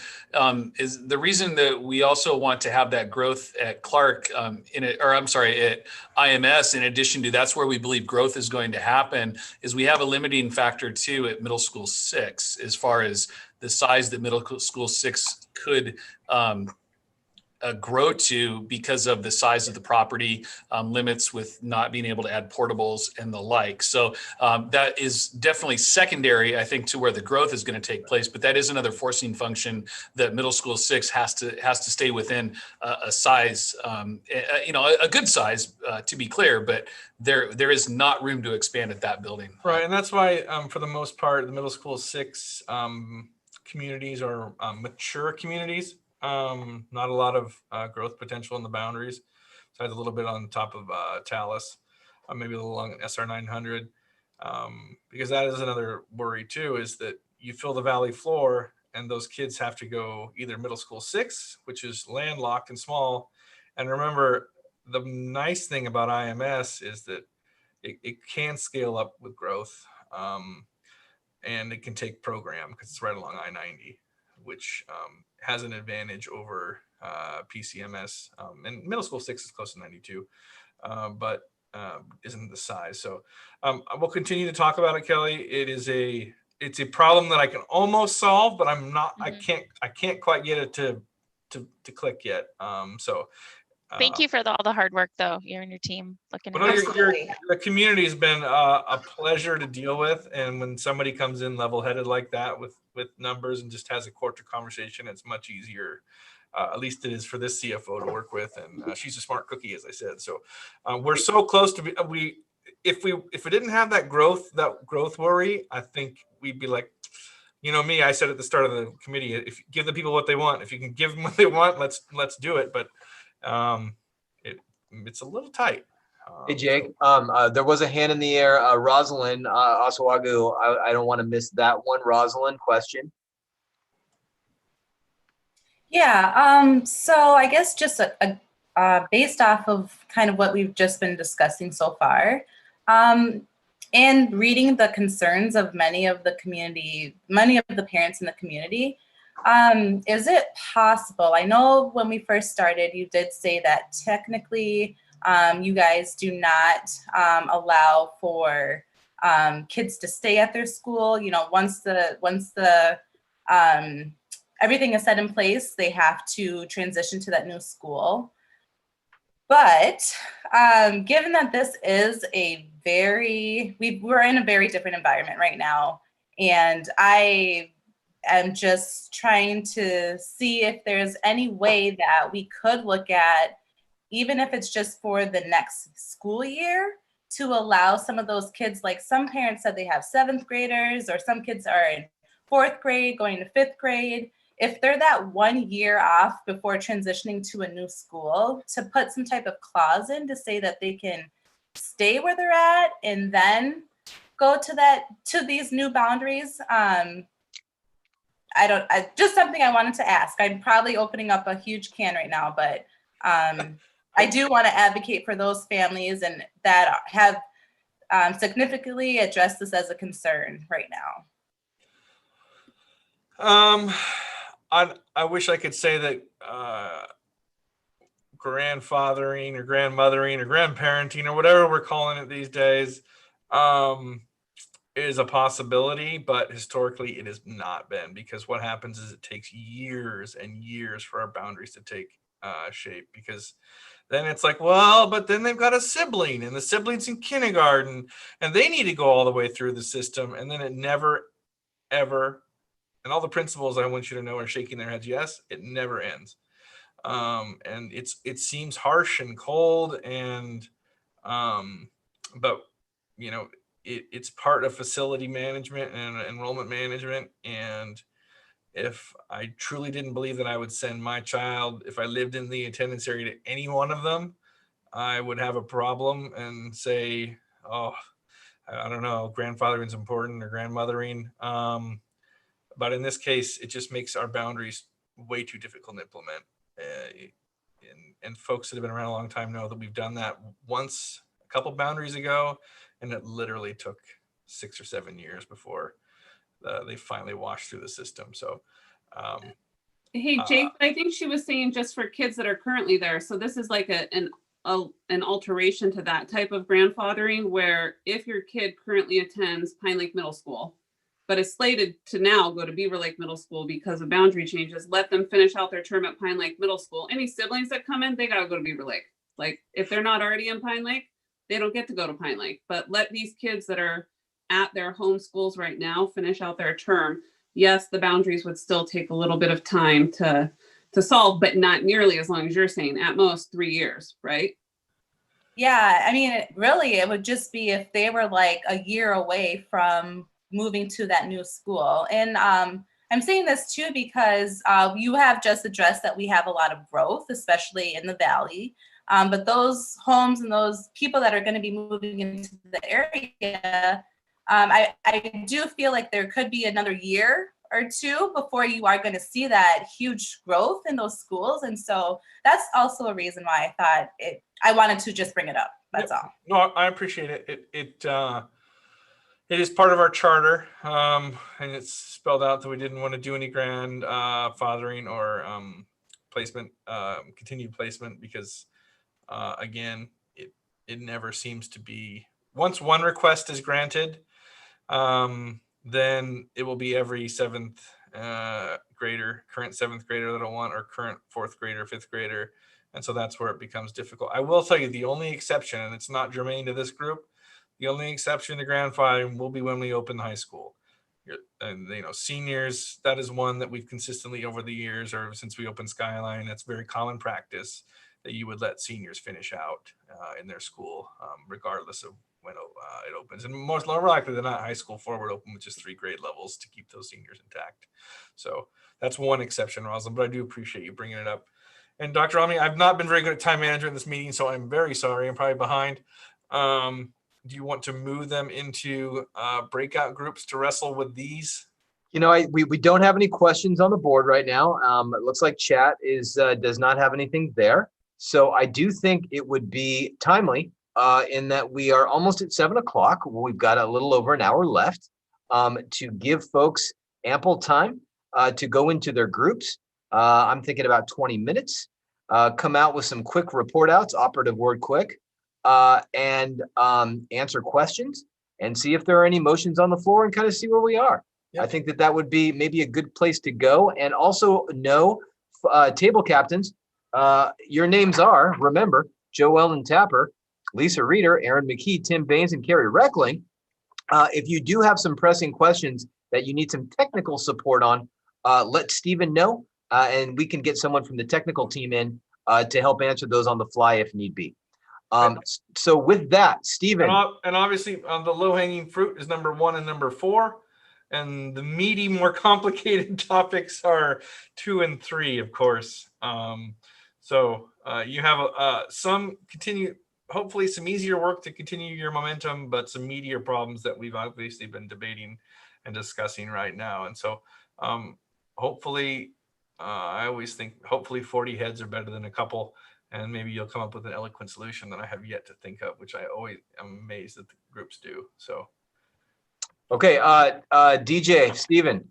[SPEAKER 17] Is the reason that we also want to have that growth at Clark at IMS, in addition to that's where we believe growth is going to happen, is we have a limiting factor too at middle school 6, as far as the size that middle school 6 could grow to, because of the size of the property, limits with not being able to add portables and the like. So that is definitely secondary, I think, to where the growth is going to take place. But that is another forcing function that middle school 6 has to stay within a size, a good size, to be clear. But there is not room to expand at that building.
[SPEAKER 7] Right, and that's why, for the most part, the middle school 6 communities are mature communities. Not a lot of growth potential in the boundaries. So I had a little bit on top of Talus, maybe a little along SR 900, because that is another worry too, is that you fill the valley floor and those kids have to go either middle school 6, which is landlocked and small. And remember, the nice thing about IMS is that it can scale up with growth, and it can take program because it's right along I-90, which has an advantage over PCMS. And middle school 6 is close to 92, but isn't the size. So we'll continue to talk about it, Kelly. It's a problem that I can almost solve, but I'm not. I can't quite get it to click yet.
[SPEAKER 16] Thank you for all the hard work, though. You and your team looking at
[SPEAKER 7] the community has been a pleasure to deal with, and when somebody comes in level-headed like that with numbers and just has a corporate conversation, it's much easier. At least it is for this CFO to work with, and she's a smart cookie, as I said. So we're so close to if we didn't have that growth worry, I think we'd be like, me. I said at the start of the committee, if you give the people what they want, if you can give them what they want, let's do it. But it's a little tight.
[SPEAKER 1] Hey, Jake, there was a hand in the air. Rosalind Oswagu, I don't want to miss that one. Rosalind, question.
[SPEAKER 9] Yeah, so I guess just based off of kind of what we've just been discussing so far, and reading the concerns of many of the parents in the community, is it possible? I know when we first started, you did say that technically you guys do not allow for kids to stay at their school. You know, once the everything is set in place, they have to transition to that new school. But given that this is we're in a very different environment right now, and I am just trying to see if there's any way that we could look at, even if it's just for the next school year, to allow some of those kids, like some parents said they have 7th graders, or some kids are in 4th grade going to 5th grade. If they're that 1 year off before transitioning to a new school, to put some type of clause in to say that they can stay where they're at and then go to these new boundaries. Just something I wanted to ask. I'm probably opening up a huge can right now, but I do want to advocate for those families and that have significantly addressed this as a concern right now.
[SPEAKER 7] I wish I could say that grandfathering or grandmothering or grandparenting or whatever we're calling it these days is a possibility, but historically it has not been, because what happens is it takes years and years for our boundaries to take shape, because then it's like, well, but then they've got a sibling and the sibling's in kindergarten and they need to go all the way through the system, and then it never, ever, and all the principals, I want you to know, are shaking their heads yes, it never ends. And it seems harsh and cold, and but you know, it's part of facility management and enrollment management. And if I truly didn't believe that I would send my child, if I lived in the attendance area, to any one of them, I would have a problem and say, oh, I don't know, grandfathering is important, or grandmothering. But in this case, it just makes our boundaries way too difficult to implement. And folks that have been around a long time know that we've done that once a couple boundaries ago, and it literally took 6 or 7 years before they finally washed through the system. So,
[SPEAKER 13] hey, Jake, I think she was saying just for kids that are currently there. So this is like an alteration to that type of grandfathering, where if your kid currently attends Pine Lake Middle School, but is slated to now go to Beaver Lake Middle School because of boundary changes, let them finish out their term at Pine Lake Middle School. Any siblings that come in, they gotta go to Beaver Lake. Like, if they're not already in Pine Lake, they don't get to go to Pine Lake. But let these kids that are at their home schools right now finish out their term. Yes, the boundaries would still take a little bit of time to solve, but not nearly as long as you're saying, at most 3 years, right?
[SPEAKER 9] Yeah, I mean, it would just be if they were like a year away from moving to that new school. And I'm saying this too because you have just addressed that we have a lot of growth, especially in the Valley. But those homes and those people that are going to be moving into the area, I do feel like there could be another year or two before you are going to see that huge growth in those schools. And so that's also a reason why I thought I wanted to just bring it up. That's all.
[SPEAKER 7] No, I appreciate it. It is part of our charter, and it's spelled out that we didn't want to do any grandfathering or placement, continued placement, because again, it never seems to be, once one request is granted, then it will be every 7th grader, current 7th grader that'll want, or current 4th grader, 5th grader. And so that's where it becomes difficult. I will tell you the only exception, and it's not germane to this group, the only exception to grandfathering will be when we open the high school. And seniors, that is one that we've consistently over the years, or since we opened Skyline, that's very common practice that you would let seniors finish out in their school, regardless of when it opens. And more likely than not, high school forward open with just 3 grade levels to keep those seniors intact. So that's one exception, Rosalind, but I do appreciate you bringing it up. And Dr. Omni, I've not been very good at time management in this meeting, so I'm very sorry. I'm probably behind. Do you want to move them into breakout groups to wrestle with these?
[SPEAKER 1] You know, we don't have any questions on the board right now. It looks like chat does not have anything there. So I do think it would be timely in that we are almost at 7 o'clock. We've got a little over an hour left to give folks ample time to go into their groups. I'm thinking about 20 minutes. Come out with some quick report outs, operative word quick, and answer questions and see if there are any motions on the floor and kind of see where we are.
[SPEAKER 7] Yep.
[SPEAKER 1] I think that would be maybe a good place to go. And also know, table captains, your names are, remember, Joe Ellen Tapper, Lisa Reeder, Aaron McKee, Tim Baines, and Carrie Reckling. If you do have some pressing questions that you need some technical support on, let Stephen know, and we can get someone from the technical team in to help answer those on the fly if need be. So with that, Stephen.
[SPEAKER 7] And obviously the low-hanging fruit is number 1 and number 4. And the meaty, more complicated topics are 2 and 3, of course. So you have hopefully some easier work to continue your momentum, but some meatier problems that we've obviously been debating and discussing right now. And so hopefully, I always think hopefully 40 heads are better than a couple, and maybe you'll come up with an eloquent solution that I have yet to think of, which I always am amazed that the groups do. So.
[SPEAKER 1] Okay, DJ, Stephen,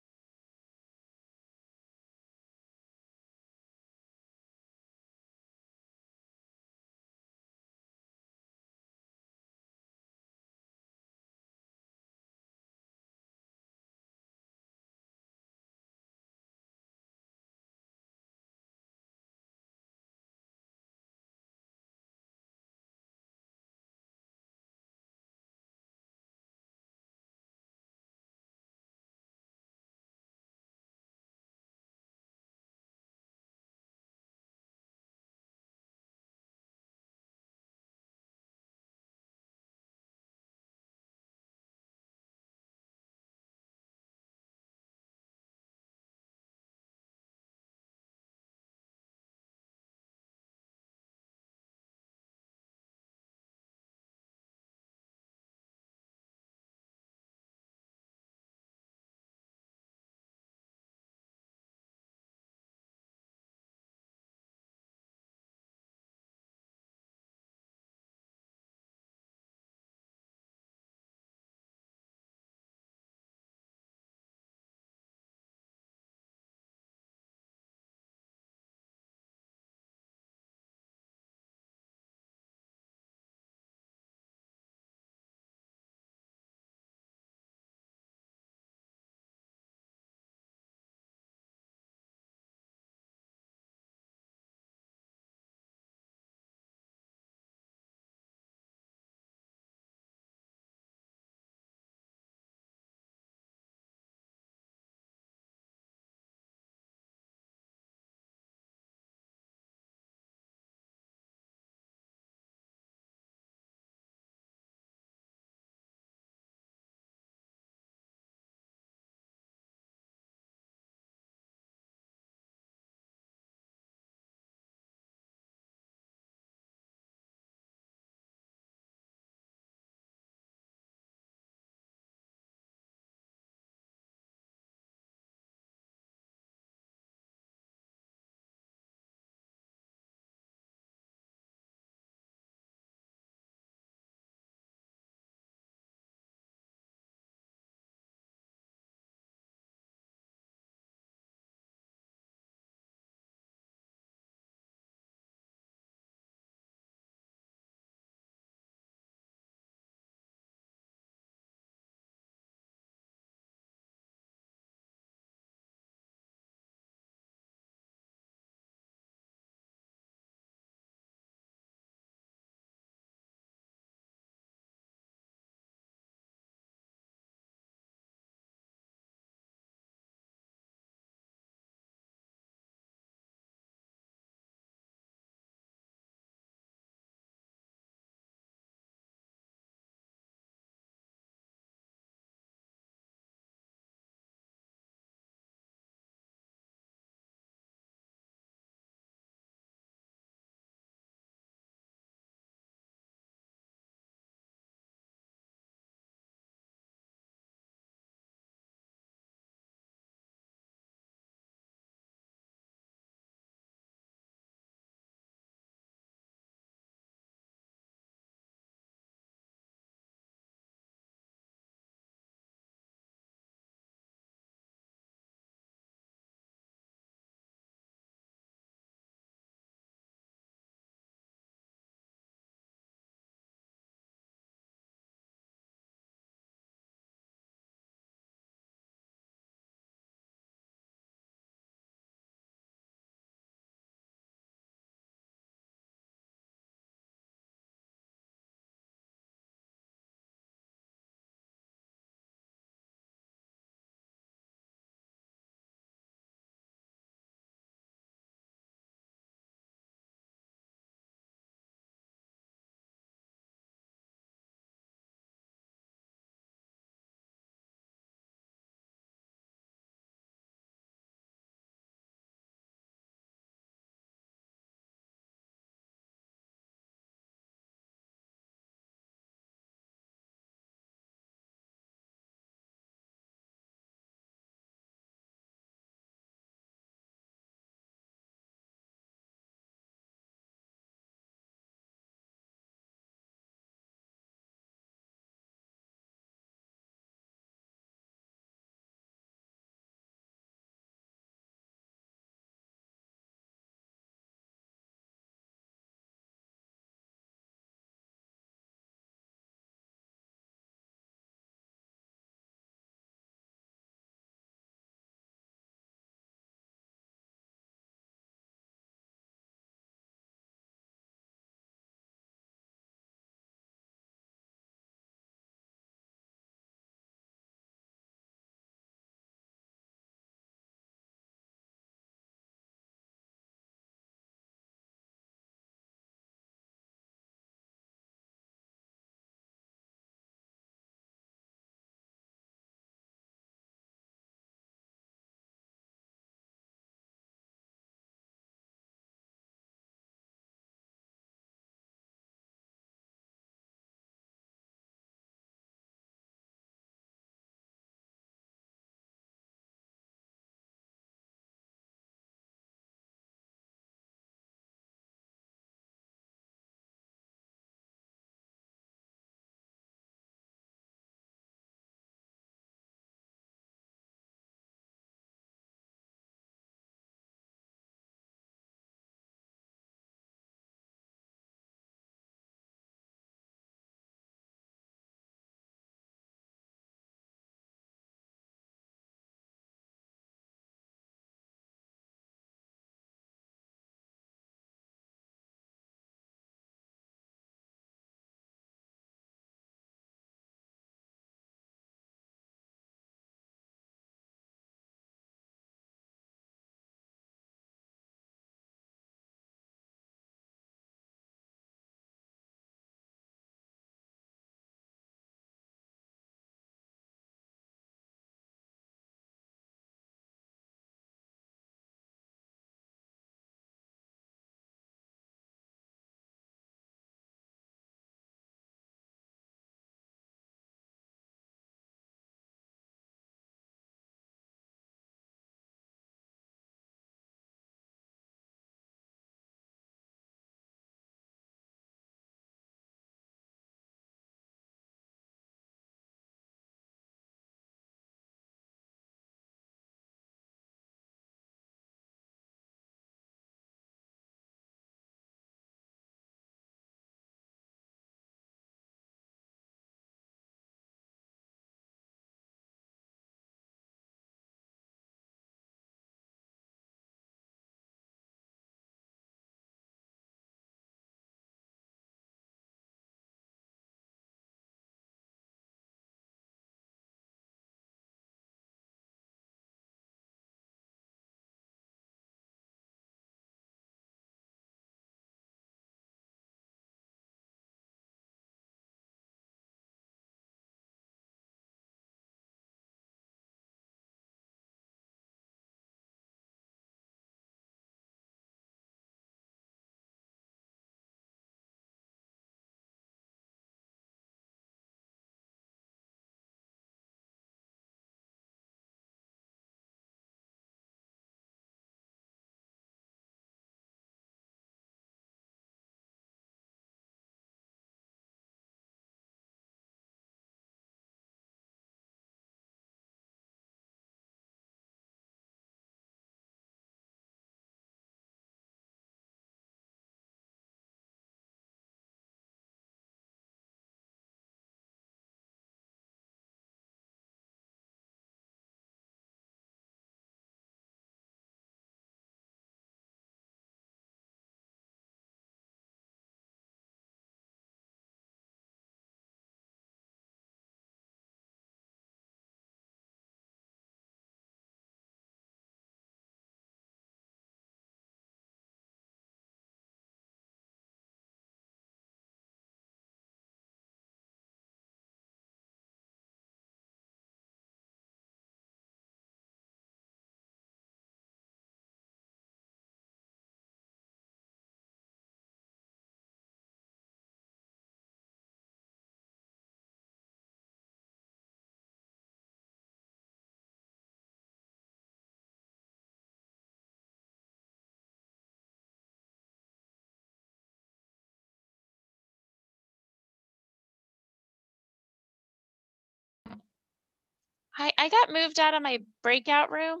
[SPEAKER 16] Hi, I got moved out of my breakout room,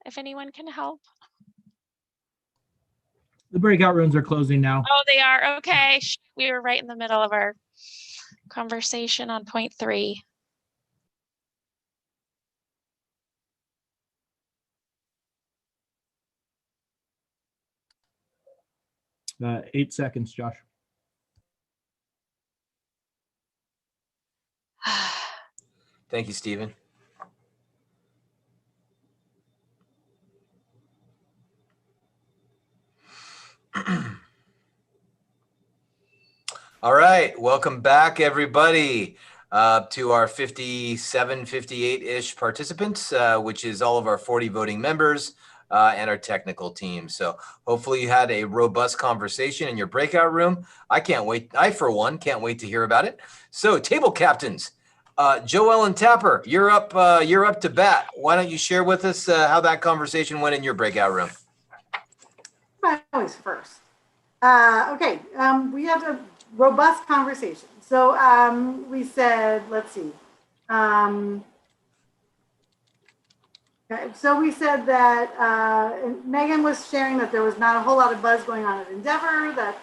[SPEAKER 16] if anyone can help.
[SPEAKER 2] The breakout rooms are closing now.
[SPEAKER 16] Oh, they are? Okay. We were right in the middle of our conversation on point 3.
[SPEAKER 2] 8 seconds, Josh.
[SPEAKER 1] Thank you, Stephen. All right, welcome back, everybody, to our 57, 58-ish participants, which is all of our 40 voting members and our technical team. So hopefully you had a robust conversation in your breakout room. I can't wait. I, for one, can't wait to hear about it. So table captains, Joel and Tapper, you're up to bat. Why don't you share with us how that conversation went in your breakout room?
[SPEAKER 18] I was first. Okay, we had a robust conversation. So we said, let's see. Okay, so we said that Megan was sharing that there was not a whole lot of buzz going on at Endeavor, that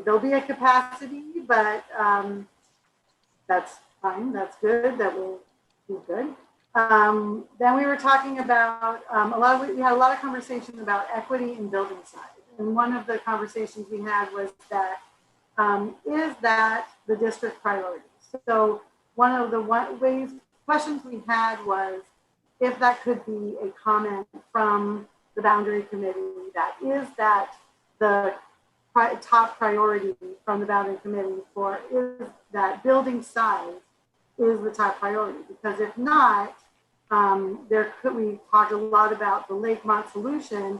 [SPEAKER 18] there'll be a capacity, but that's fine, that's good, that will be good. Then we were talking about we had a lot of conversation about equity in building size. And one of the conversations we had was that, is that the district priority? So one of the questions we had was if that could be a comment from the boundary committee, that is that the top priority from the boundary committee for is that building size is the top priority, because if not, we talked a lot about the Lakemont solution,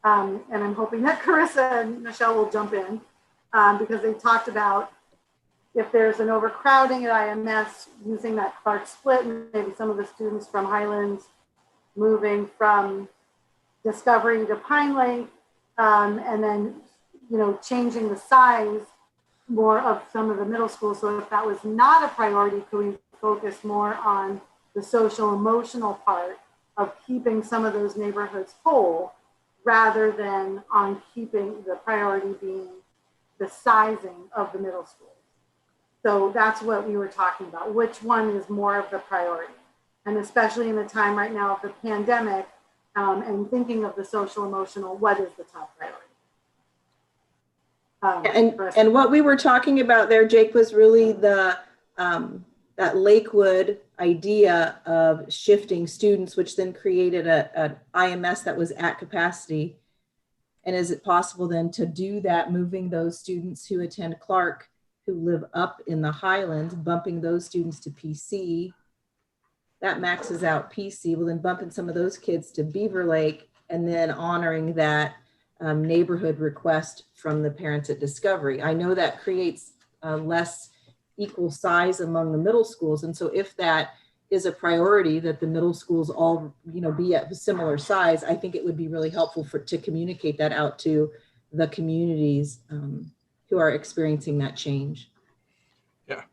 [SPEAKER 18] and I'm hoping that Carissa and Michelle will jump in because they talked about if there's an overcrowding at IMS, using that Clark split, and maybe some of the students from Highlands moving from Discovery to Pine Lake, and then changing the size more of some of the middle schools. So if that was not a priority, could we focus more on the social emotional part of keeping some of those neighborhoods whole, rather than on keeping the priority being the sizing of the middle schools? So that's what we were talking about. Which one is more of the priority? And especially in the time right now of the pandemic, and thinking of the social emotional, what is the top priority?
[SPEAKER 19] And what we were talking about there, Jake, was really the that Lakewood idea of shifting students, which then created an IMS that was at capacity. And is it possible then to do that, moving those students who attend Clark, who live up in the Highlands, bumping those students to PC, that maxes out PC, well then bumping some of those kids to Beaver Lake, and then honoring that neighborhood request from the parents at Discovery. I know that creates less equal size among the middle schools. And so if that is a priority, that the middle schools all be at a similar size, I think it would be really helpful to communicate that out to the communities who are experiencing that change.
[SPEAKER 7] Yeah.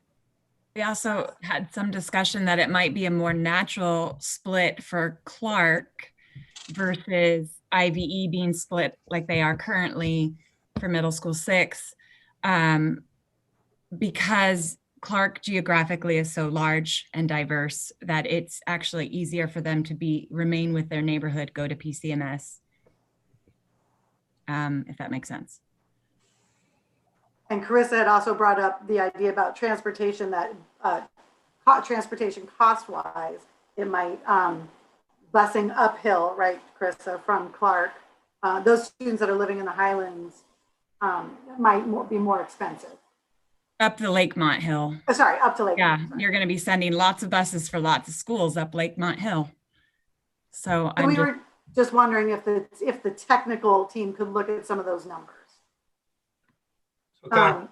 [SPEAKER 20] We also had some discussion that it might be a more natural split for Clark versus IVE being split like they are currently for middle school 6, because Clark geographically is so large and diverse that it's actually easier for them to remain with their neighborhood, go to PCMS, if that makes sense.
[SPEAKER 18] And Carissa had also brought up the idea about transportation, that transportation cost-wise, it might, busing uphill, right, Carissa, from Clark, those students that are living in the Highlands might be more expensive.
[SPEAKER 20] Up the Lakemont Hill.
[SPEAKER 18] Oh, sorry, up to Lakemont.
[SPEAKER 20] Yeah,
[SPEAKER 18] sorry.
[SPEAKER 20] you're going to be sending lots of buses for lots of schools up Lakemont Hill. So
[SPEAKER 18] we were just wondering if the technical team could look at some of those numbers.
[SPEAKER 7] Okay.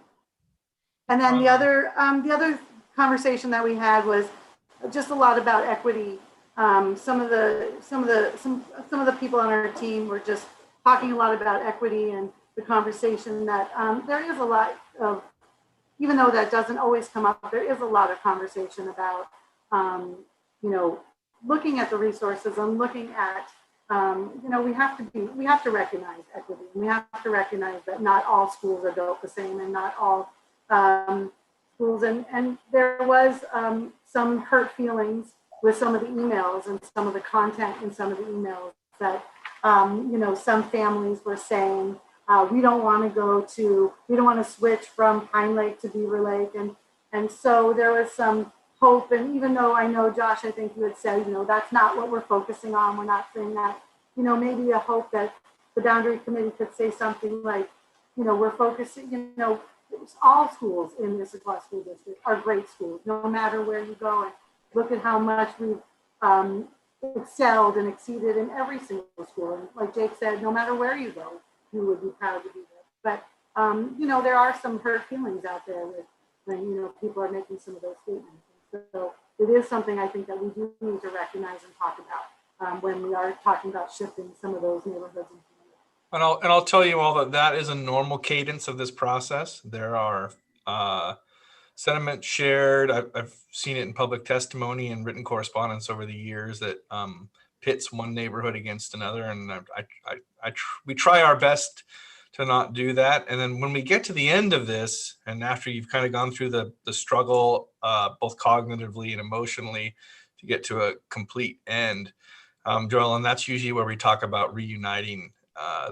[SPEAKER 18] And then the other conversation that we had was just a lot about equity. Some of the people on our team were just talking a lot about equity, and the conversation that there is a lot of, even though that doesn't always come up, there is a lot of conversation about looking at the resources and looking at, you know, we have to recognize equity. We have to recognize that not all schools are built the same, and not all schools. And there was some hurt feelings with some of the emails and some of the content in some of the emails that, you know, some families were saying, we don't want to switch from Pine Lake to Beaver Lake. And so there was some hope. And even though I know, Josh, I think you had said, you know, that's not what we're focusing on. We're not saying that, you know, maybe a hope that the boundary committee could say something like, you know, we're focusing, you know, all schools in the Issaquah School District are great schools, no matter where you go. And look at how much we've excelled and exceeded in every single school. And like Jake said, no matter where you go, you would be proud to be there. But, you know, there are some hurt feelings out there when, you know, people are making some of those statements. And so it is something I think that we do need to recognize and talk about when we are talking about shifting some of those neighborhoods.
[SPEAKER 7] And I'll tell you all that is a normal cadence of this process. There are sentiments shared. I've seen it in public testimony and written correspondence over the years that pits one neighborhood against another, and we try our best to not do that. And then when we get to the end of this, and after you've kind of gone through the struggle, both cognitively and emotionally, to get to a complete end, Joel, and that's usually where we talk about reuniting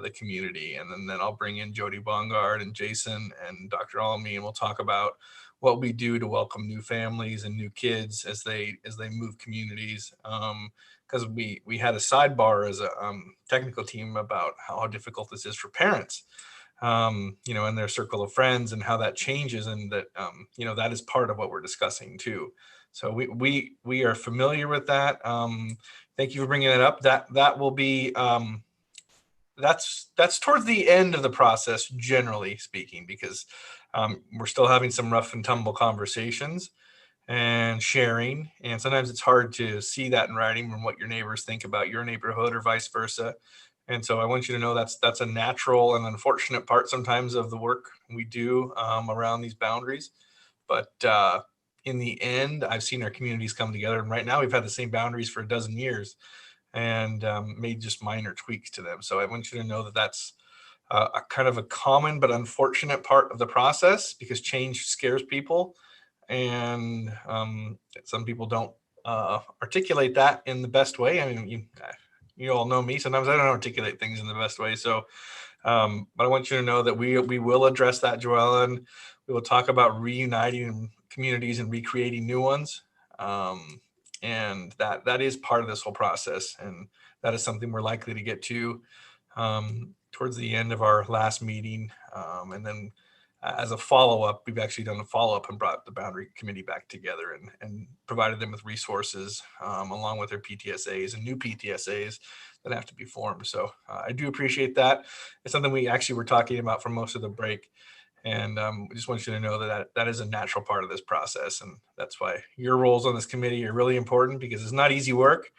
[SPEAKER 7] the community. And then I'll bring in Jody Bongard and Jason and Dr. Almy, and we'll talk about what we do to welcome new families and new kids as they move communities. Because we had a sidebar as a technical team about how difficult this is for parents, you know, and their circle of friends, and how that changes, and that you know, that is part of what we're discussing too. So we are familiar with that. Thank you for bringing it up. That will be that's towards the end of the process, generally speaking, because we're still having some rough and tumble conversations and sharing. And sometimes it's hard to see that in writing from what your neighbors think about your neighborhood or vice versa. And so I want you to know that's a natural and unfortunate part sometimes of the work we do around these boundaries. But in the end, I've seen our communities come together. And right now we've had the same boundaries for a dozen years, and made just minor tweaks to them. So I want you to know that that's a kind of a common but unfortunate part of the process, because change scares people. And some people don't articulate that in the best way. I mean, you all know me. Sometimes I don't articulate things in the best way. So, but I want you to know that we will address that, Joellen. We will talk about reuniting communities and recreating new ones. And that is part of this whole process. And that is something we're likely to get to towards the end of our last meeting. And then as a follow-up, we've actually done a follow-up and brought the boundary committee back together and provided them with resources along with their PTSAs and new PTSAs that have to be formed. So I do appreciate that. It's something we actually were talking about for most of the break. And we just want you to know that is a natural part of this process. And that's why your roles on this committee are really important, because it's not easy work.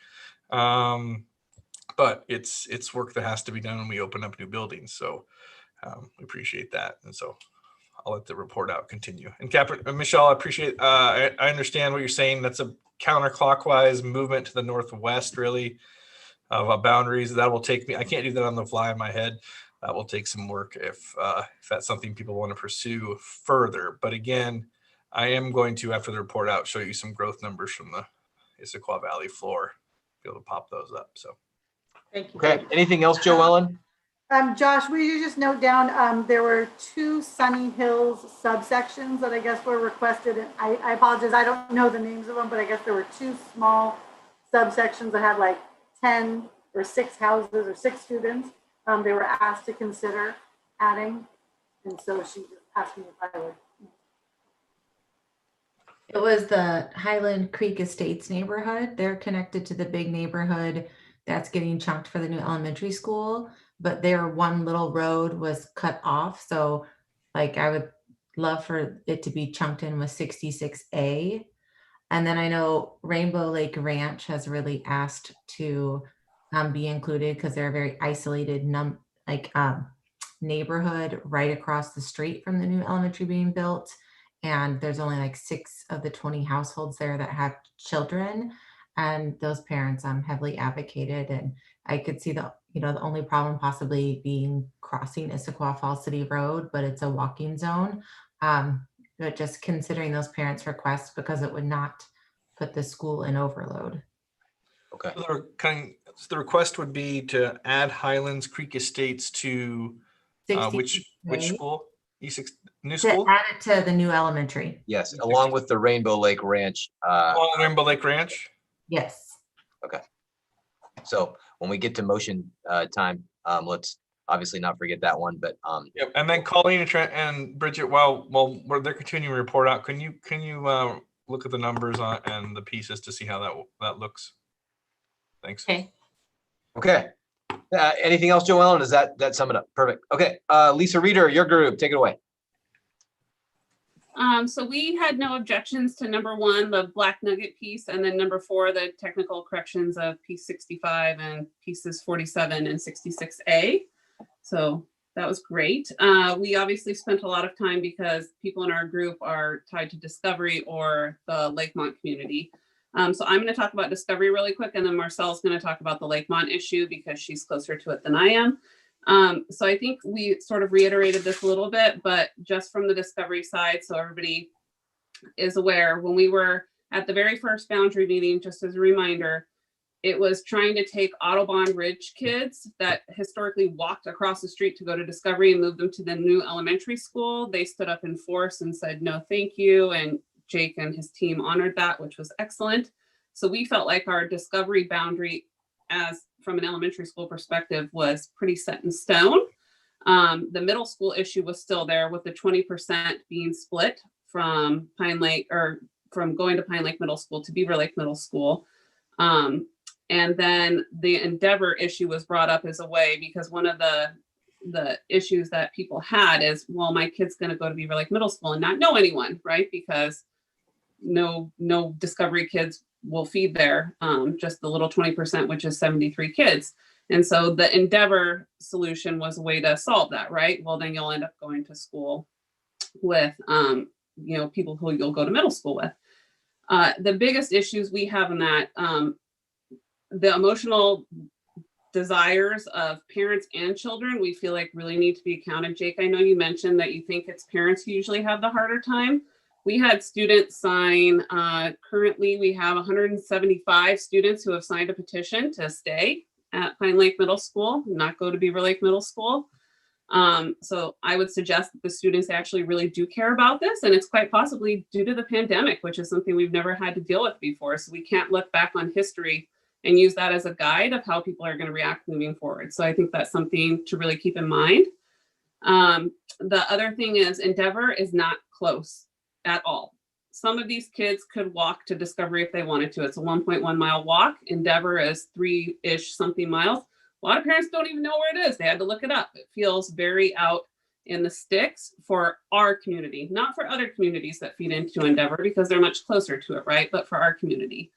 [SPEAKER 7] But it's work that has to be done when we open up new buildings. So we appreciate that. And so I'll let the report out continue. And Michelle, I appreciate, I understand what you're saying. That's a counterclockwise movement to the northwest, really, of boundaries. That will take me, I can't do that on the fly in my head. That will take some work if that's something people want to pursue further. But again, I am going to, after the report out, show you some growth numbers from the Issaquah Valley floor, be able to pop those up. So,
[SPEAKER 18] thank you.
[SPEAKER 1] Okay. Anything else, Joellen?
[SPEAKER 18] Josh, will you just note down, there were 2 Sunny Hills subsections that I guess were requested. And I apologize, I don't know the names of them, but I guess there were 2 small subsections that had like 10 or 6 houses or 6 students. They were asked to consider adding. And so she just asked me if I would.
[SPEAKER 9] It was the Highland Creek Estates neighborhood. They're connected to the big neighborhood that's getting chunked for the new elementary school, but their one little road was cut off. So like I would love for it to be chunked in with 66A. And then I know Rainbow Lake Ranch has really asked to be included, because they're a very isolated neighborhood right across the street from the new elementary being built. And there's only like 6 of the 20 households there that have children.
[SPEAKER 21] and those parents heavily advocated. And I could see the only problem possibly being crossing Issaquah Falls City Road, but it's a walking zone. But just considering those parents' requests, because it would not put the school in overload.
[SPEAKER 1] Okay.
[SPEAKER 7] So the request would be to add Highlands Creek Estates to which school? E6 new school?
[SPEAKER 21] To add it to the new elementary.
[SPEAKER 1] Yes, along with the Rainbow Lake Ranch.
[SPEAKER 7] Along Rainbow Lake Ranch?
[SPEAKER 21] Yes.
[SPEAKER 1] Okay. So when we get to motion time, let's obviously not forget that one, but
[SPEAKER 7] yep. And then Colleen and Bridget, while they're continuing to report out, can you look at the numbers and the pieces to see how that looks? Thanks.
[SPEAKER 1] Okay. Anything else, Joellen? Does that sum it up? Perfect. Okay. Lisa Reeder, your group, take it away.
[SPEAKER 13] So we had no objections to number 1, the Black Nugget piece, and then number 4, the technical corrections of piece 65 and pieces 47 and 66A. So that was great. We obviously spent a lot of time because people in our group are tied to Discovery or the Lakemont community. So I'm going to talk about Discovery really quick, and then Marcel's going to talk about the Lakemont issue because she's closer to it than I am. So I think we sort of reiterated this a little bit, but just from the Discovery side, so everybody is aware, when we were at the very first boundary meeting, just as a reminder, it was trying to take Audubon Ridge kids that historically walked across the street to go to Discovery and move them to the new elementary school. They stood up in force and said, no, thank you. And Jake and his team honored that, which was excellent. So we felt like our Discovery boundary, as from an elementary school perspective, was pretty set in stone. The middle school issue was still there with the 20% being split from Pine Lake, or from going to Pine Lake Middle School to Beaver Lake Middle School. And then the Endeavor issue was brought up as a way, because one of the issues that people had is, well, my kid's going to go to Beaver Lake Middle School and not know anyone, right? Because no Discovery kids will feed there, just the little 20%, which is 73 kids. And so the Endeavor solution was a way to solve that, right? Well, then you'll end up going to school with, people who you'll go to middle school with. The biggest issues we have in that, the emotional desires of parents and children, we feel like really need to be accounted. Jake, I know you mentioned that you think it's parents who usually have the harder time. We had students sign, currently we have 175 students who have signed a petition to stay at Pine Lake Middle School, not go to Beaver Lake Middle School. So I would suggest that the students actually really do care about this, and it's quite possibly due to the pandemic, which is something we've never had to deal with before. So we can't look back on history and use that as a guide of how people are going to react moving forward. So I think that's something to really keep in mind. The other thing is Endeavor is not close at all. Some of these kids could walk to Discovery if they wanted to. It's a 1.1 mile walk. Endeavor is 3-ish something miles. A lot of parents don't even know where it is. They had to look it up. It feels very out in the sticks for our community, not for other communities that feed into Endeavor because they're much closer to it, right? But for our community.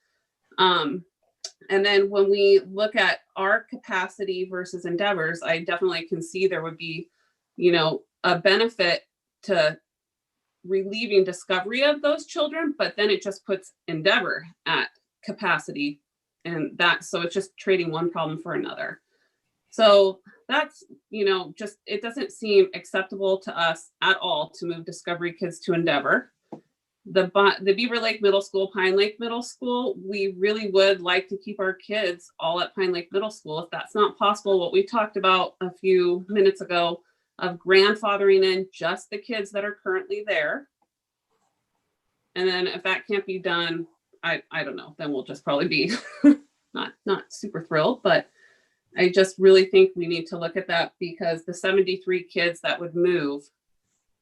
[SPEAKER 13] And then when we look at our capacity versus Endeavor's, I definitely can see there would be, a benefit to relieving Discovery of those children, but then it just puts Endeavor at capacity, and so it's just trading one problem for another. So that's, just, it doesn't seem acceptable to us at all to move Discovery kids to Endeavor. The Beaver Lake Middle School, Pine Lake Middle School, we really would like to keep our kids all at Pine Lake Middle School. If that's not possible, what we talked about a few minutes ago of grandfathering in just the kids that are currently there. And then if that can't be done, I don't know, then we'll just probably be not super thrilled, but I just really think we need to look at that, because the 73 kids that would move,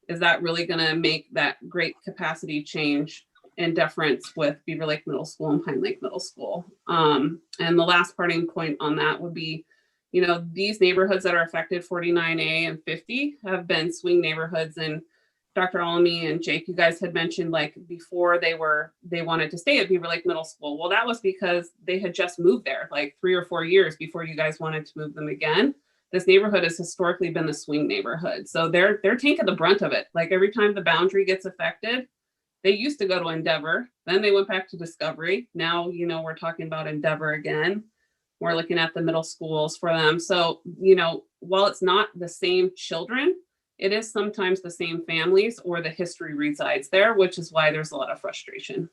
[SPEAKER 13] is that really going to make that great capacity change in deference with Beaver Lake Middle School and Pine Lake Middle School? And the last parting point on that would be, these neighborhoods that are affected, 49A and 50, have been swing neighborhoods. And Dr. Alamy and Jake, you guys had mentioned like before they wanted to stay at Beaver Lake Middle School. Well, that was because they had just moved there like 3 or 4 years before you guys wanted to move them again. This neighborhood has historically been the swing neighborhood. So they're taking the brunt of it. Like every time the boundary gets affected, They used to go to Endeavor, then they went back to Discovery. Now, you know, we're talking about Endeavor again. We're looking at the middle schools for them. So, you know, while it's not the same children, it is sometimes the same families or the history resides there, which is why there's a lot of frustration.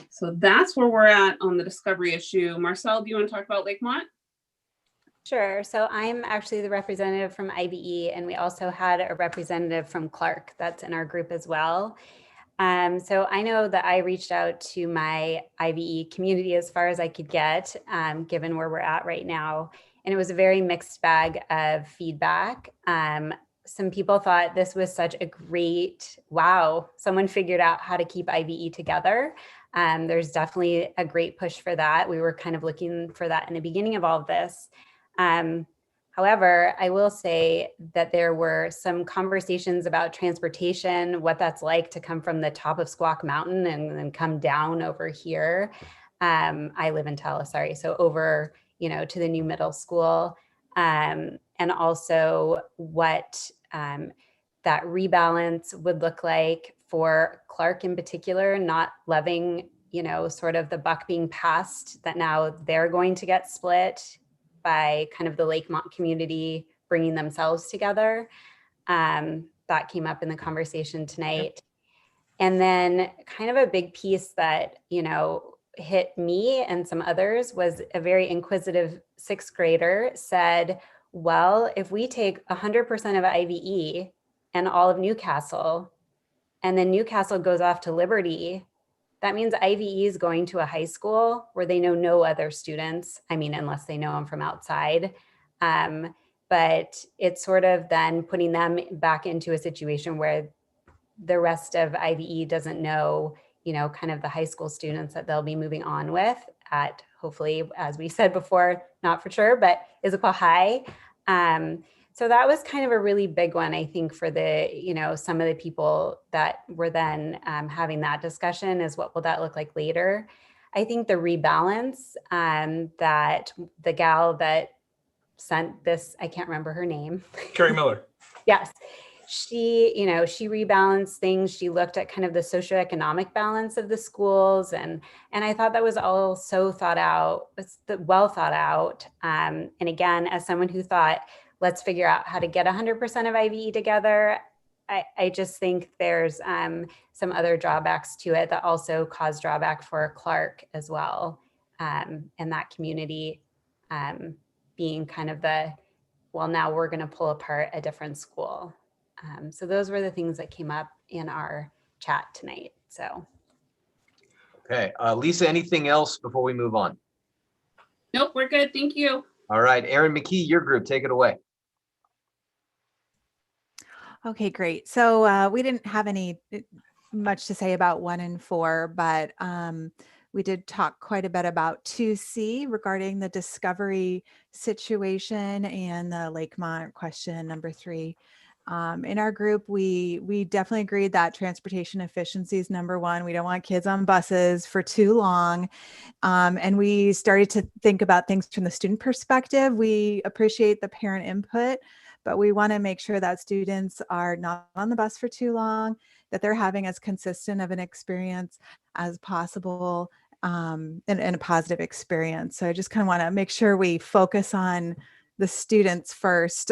[SPEAKER 13] So that's where we're at on the Discovery issue. Marcel, do you want to talk about Lakemont?
[SPEAKER 8] Sure. So I'm actually the representative from IBE, and we also had a representative from Clark that's in our group as well. So I know that I reached out to my IBE community as far as I could get, given where we're at right now. And it was a very mixed bag of feedback. Some people thought this was such a great, wow, someone figured out how to keep IBE together. There's definitely a great push for that. We were kind of looking for that in the beginning of all of this. However, I will say that there were some conversations about transportation, what that's like to come from the top of Squawk Mountain and then come down over here. I live in Taos, sorry, so over, you know, to the new middle school, and also what that rebalance would look like for Clark in particular, not loving, you know, sort of the buck being passed that now they're going to get split by kind of the Lakemont community bringing themselves together. That came up in the conversation tonight. And then kind of a big piece that, you know, hit me and some others was a very inquisitive sixth grader said, well, if we take 100% of IVE and all of Newcastle, and then Newcastle goes off to Liberty, that means IVE is going to a high school where they know no other students. I mean, unless they know them from outside. But it's sort of then putting them back into a situation where the rest of IVE doesn't know, you know, kind of the high school students that they'll be moving on with at, hopefully, as we said before, not for sure, but Issaquah High. So that was kind of a really big one, I think, for the, you know, some of the people that were then having that discussion is what will that look like later. I think the rebalance that the gal that sent this, I can't remember her name.
[SPEAKER 7] Carrie Miller.
[SPEAKER 8] Yes. She, you know, she rebalanced things. She looked at kind of the socioeconomic balance of the schools. And I thought that was all so thought out, well thought out. And again, as someone who thought, let's figure out how to get 100% of IVE together, I just think there's some other drawbacks to it that also cause drawback for Clark as well. And that community being kind of the, well, now we're going to pull apart a different school. So those were the things that came up in our chat tonight. So.
[SPEAKER 1] Okay, Lisa, anything else before we move on?
[SPEAKER 13] Nope, we're good. Thank you.
[SPEAKER 1] All right, Erin McKee, your group, take it away.
[SPEAKER 22] Okay, great. So we didn't have any much to say about 1 and 4, but we did talk quite a bit about 2C regarding the discovery situation and the Lakemont question number 3. In our group, we definitely agreed that transportation efficiency is number 1. We don't want kids on buses for too long. And we started to think about things from the student perspective. We appreciate the parent input, but we want to make sure that students are not on the bus for too long, that they're having as consistent of an experience as possible, and a positive experience. So I just kind of want to make sure we focus on the students first.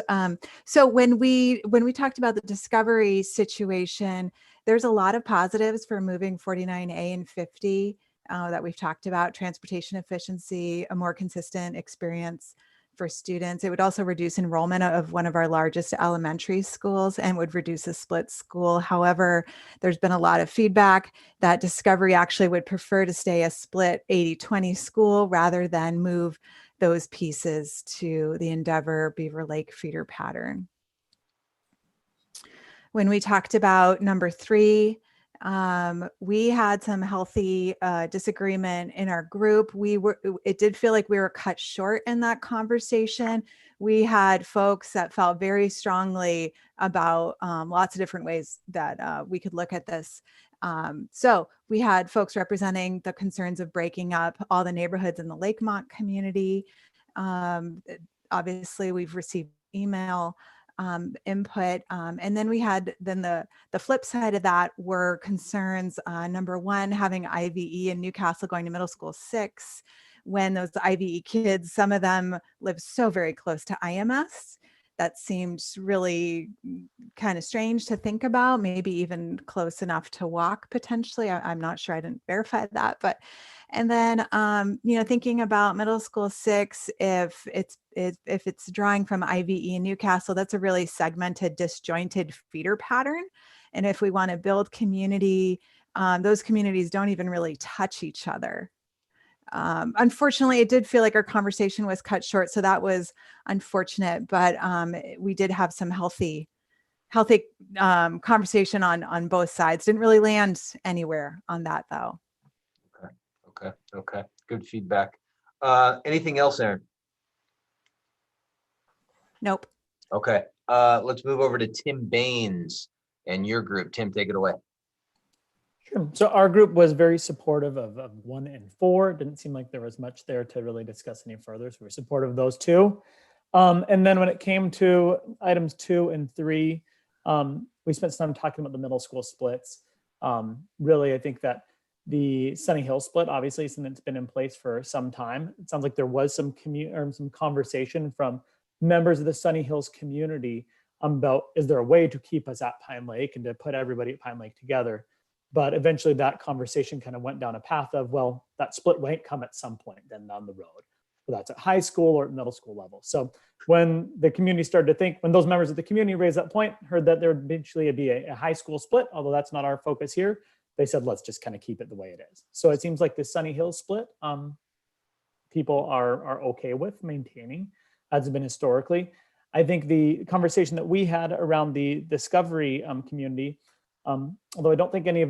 [SPEAKER 22] So when we talked about the discovery situation, there's a lot of positives for moving 49A and 50 that we've talked about: transportation efficiency, a more consistent experience for students. It would also reduce enrollment of one of our largest elementary schools and would reduce a split school. However, there's been a lot of feedback that Discovery actually would prefer to stay a split 80-20 school rather than move those pieces to the Endeavor Beaver Lake feeder pattern. When we talked about number 3, we had some healthy disagreement in our group. It did feel like we were cut short in that conversation. We had folks that felt very strongly about lots of different ways that we could look at this. So we had folks representing the concerns of breaking up all the neighborhoods in the Lakemont community. Obviously, we've received email input. And then we had the flip side of that were concerns. Number one, having IVE in Newcastle going to middle school 6, when those IVE kids, some of them live so very close to IMS. That seemed really kind of strange to think about, maybe even close enough to walk potentially. I'm not sure, I didn't verify that, but, and then, thinking about middle school 6, if it's drawing from IVE in Newcastle, that's a really segmented, disjointed feeder pattern. And if we want to build community, those communities don't even really touch each other. Unfortunately, it did feel like our conversation was cut short, so that was unfortunate. But we did have some healthy conversation on both sides. Didn't really land anywhere on that, though.
[SPEAKER 1] Okay. Good feedback. Anything else, Aaron?
[SPEAKER 22] Nope.
[SPEAKER 1] Okay. Let's move over to Tim Baines and your group. Tim, take it away.
[SPEAKER 14] Sure. So our group was very supportive of 1 and 4. It didn't seem like there was much there to really discuss any further. So we were supportive of those 2. And then when it came to items 2 and 3, we spent some time talking about the middle school splits. Really, I think that the Sunny Hill split, obviously, since it's been in place for some time, it sounds like there was some conversation from members of the Sunny Hills community about, is there a way to keep us at Pine Lake and to put everybody at Pine Lake together? But eventually that conversation kind of went down a path of, well, that split might come at some point then down the road. So that's at high school or at middle school level. So when the community started to think, when those members of the community raised that point, heard that there would eventually be a high school split, although that's not our focus here, they said, let's just kind of keep it the way it is. So it seems like the Sunny Hill split, people are okay with maintaining, as has been historically. I think the conversation that we had around the Discovery community, although I don't think any of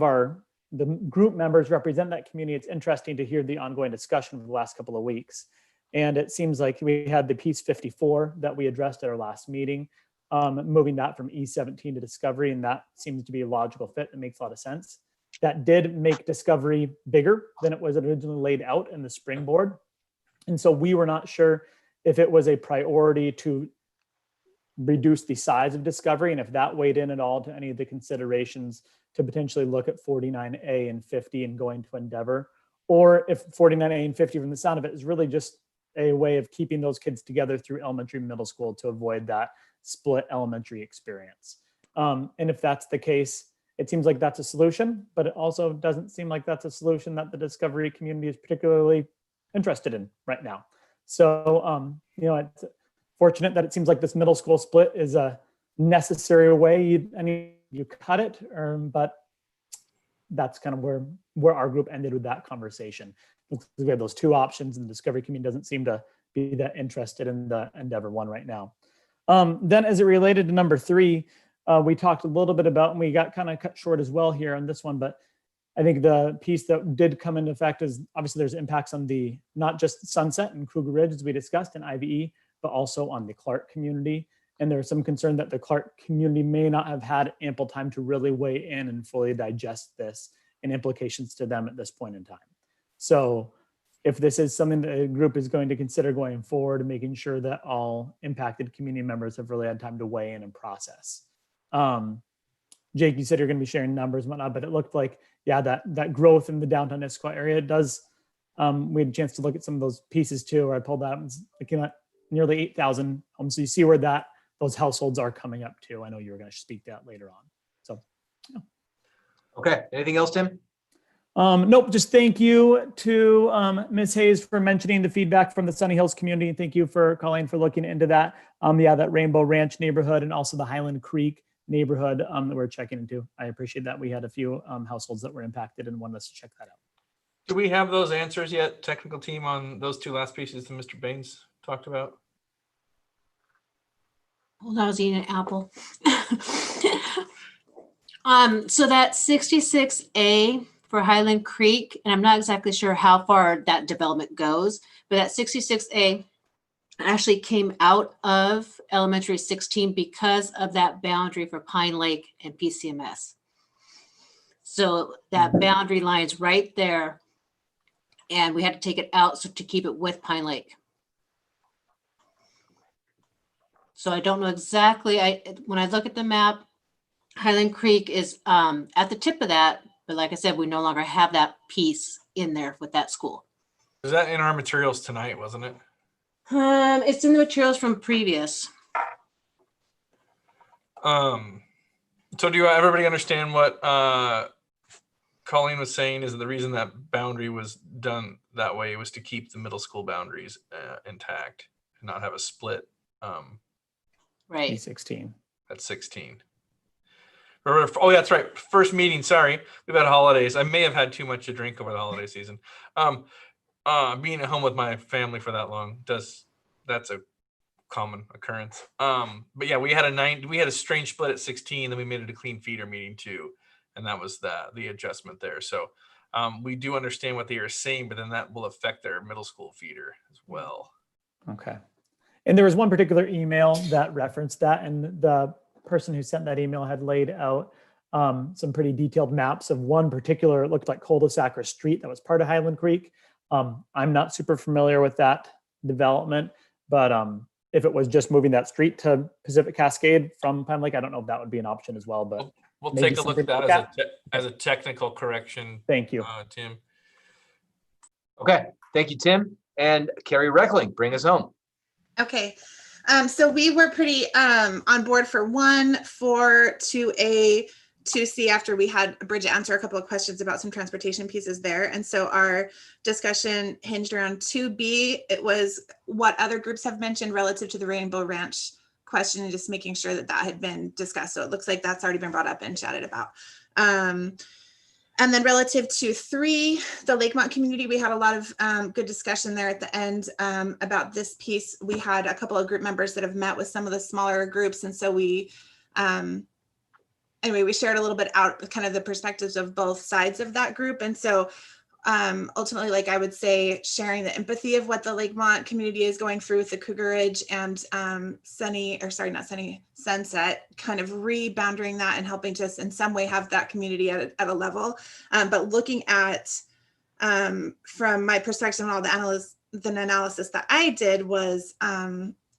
[SPEAKER 14] the group members represent that community, it's interesting to hear the ongoing discussion of the last couple of weeks. And it seems like we had the piece 54 that we addressed at our last meeting, moving that from E17 to Discovery, and that seems to be a logical fit. It makes a lot of sense. That did make Discovery bigger than it was originally laid out in the springboard. And so we were not sure if it was a priority to reduce the size of Discovery, and if that weighed in at all to any of the considerations to potentially look at 49A and 50 and going to Endeavor, or if 49A and 50 from the sound of it is really just a way of keeping those kids together through elementary and middle school to avoid that split elementary experience. And if that's the case, it seems like that's a solution, but it also doesn't seem like that's a solution that the Discovery community is particularly interested in right now. So, it's fortunate that it seems like this middle school split is a necessary way you cut it, but that's kind of where our group ended with that conversation. We have those 2 options, and the Discovery community doesn't seem to be that interested in the Endeavor one right now. Then as it related to number 3, we talked a little bit about, and we got kind of cut short as well here on this one, but I think the piece that did come into effect is obviously there's impacts on the, not just Sunset and Kruger Ridge as we discussed in IVE, but also on the Clark community. And there's some concern that the Clark community may not have had ample time to really weigh in and fully digest this and implications to them at this point in time. So if this is something that a group is going to consider going forward, making sure that all impacted community members have really had time to weigh in and process. Jake, you said you're going to be sharing numbers and whatnot, but it looked like, yeah, that growth in the downtown Issaquah area does, we had a chance to look at some of those pieces too, where I pulled that, looking at nearly 8,000 homes. So you see where those households are coming up to. I know you were going to speak to that later on. So, yeah.
[SPEAKER 1] Okay. Anything else, Tim?
[SPEAKER 14] Nope. Just thank you to Ms. Hayes for mentioning the feedback from the Sunny Hills community. And thank you for Colleen for looking into that. That Rainbow Ranch neighborhood and also the Highland Creek neighborhood that we're checking into. I appreciate that. We had a few households that were impacted and wanted us to check that out.
[SPEAKER 7] Do we have those answers yet, technical team, on those 2 last pieces that Mr. Baines talked about?
[SPEAKER 12] Hold on, I was eating an apple. So that 66A for Highland Creek, and I'm not exactly sure how far that development goes, but that 66A actually came out of elementary 16 because of that boundary for Pine Lake and PCMS. So that boundary line's right there, and we had to take it out to keep it with Pine Lake. So I don't know exactly, when I look at the map, Highland Creek is at the tip of that, but like I said, we no longer have that piece in there with that school.
[SPEAKER 7] Was that in our materials tonight, wasn't it?
[SPEAKER 12] It's in the materials from previous.
[SPEAKER 7] So do everybody understand what Colleen was saying? Is the reason that boundary was done that way was to keep the middle school boundaries intact and not have a split.
[SPEAKER 12] Right.
[SPEAKER 14] E16.
[SPEAKER 7] At 16. Oh, yeah, that's right. First meeting. Sorry, we've had holidays. I may have had too much to drink over the holiday season. Being at home with my family for that long that's a common occurrence. But yeah, we had a strange split at 16, then we made it a clean feeder meeting too, and that was the adjustment there. So we do understand what they are saying, but then that will affect their middle school feeder as well.
[SPEAKER 14] Okay. And there was one particular email that referenced that, and the person who sent that email had laid out some pretty detailed maps of one particular, it looked like cul-de-sac or street that was part of Highland Creek. I'm not super familiar with that development, but if it was just moving that street to Pacific Cascade from Pine Lake, I don't know if that would be an option as well, but
[SPEAKER 7] we'll
[SPEAKER 14] maybe
[SPEAKER 7] take a look at
[SPEAKER 14] something
[SPEAKER 7] that
[SPEAKER 14] to
[SPEAKER 7] as a technical correction.
[SPEAKER 14] Thank you.
[SPEAKER 7] Tim.
[SPEAKER 1] Okay, thank you, Tim. And Carrie Reckling, bring us home.
[SPEAKER 4] Okay, so we were pretty on board for 1, 4, 2A, 2C after we had Bridget answer a couple of questions about some transportation pieces there. And so our discussion hinged around 2B. It was what other groups have mentioned relative to the Rainbow Ranch question and just making sure that that had been discussed. So it looks like that's already been brought up and chatted about. And then relative to 3, the Lakemont community, we had a lot of good discussion there at the end about this piece. We had a couple of group members that have met with some of the smaller groups. And so we, anyway, we shared a little bit out kind of the perspectives of both sides of that group. And so ultimately, like I would say, sharing the empathy of what the Lakemont community is going through with the Cougar Ridge and Sunset, kind of rebounding that and helping to in some way have that community at a level. But looking at, from my perspective and all the analysis that I did was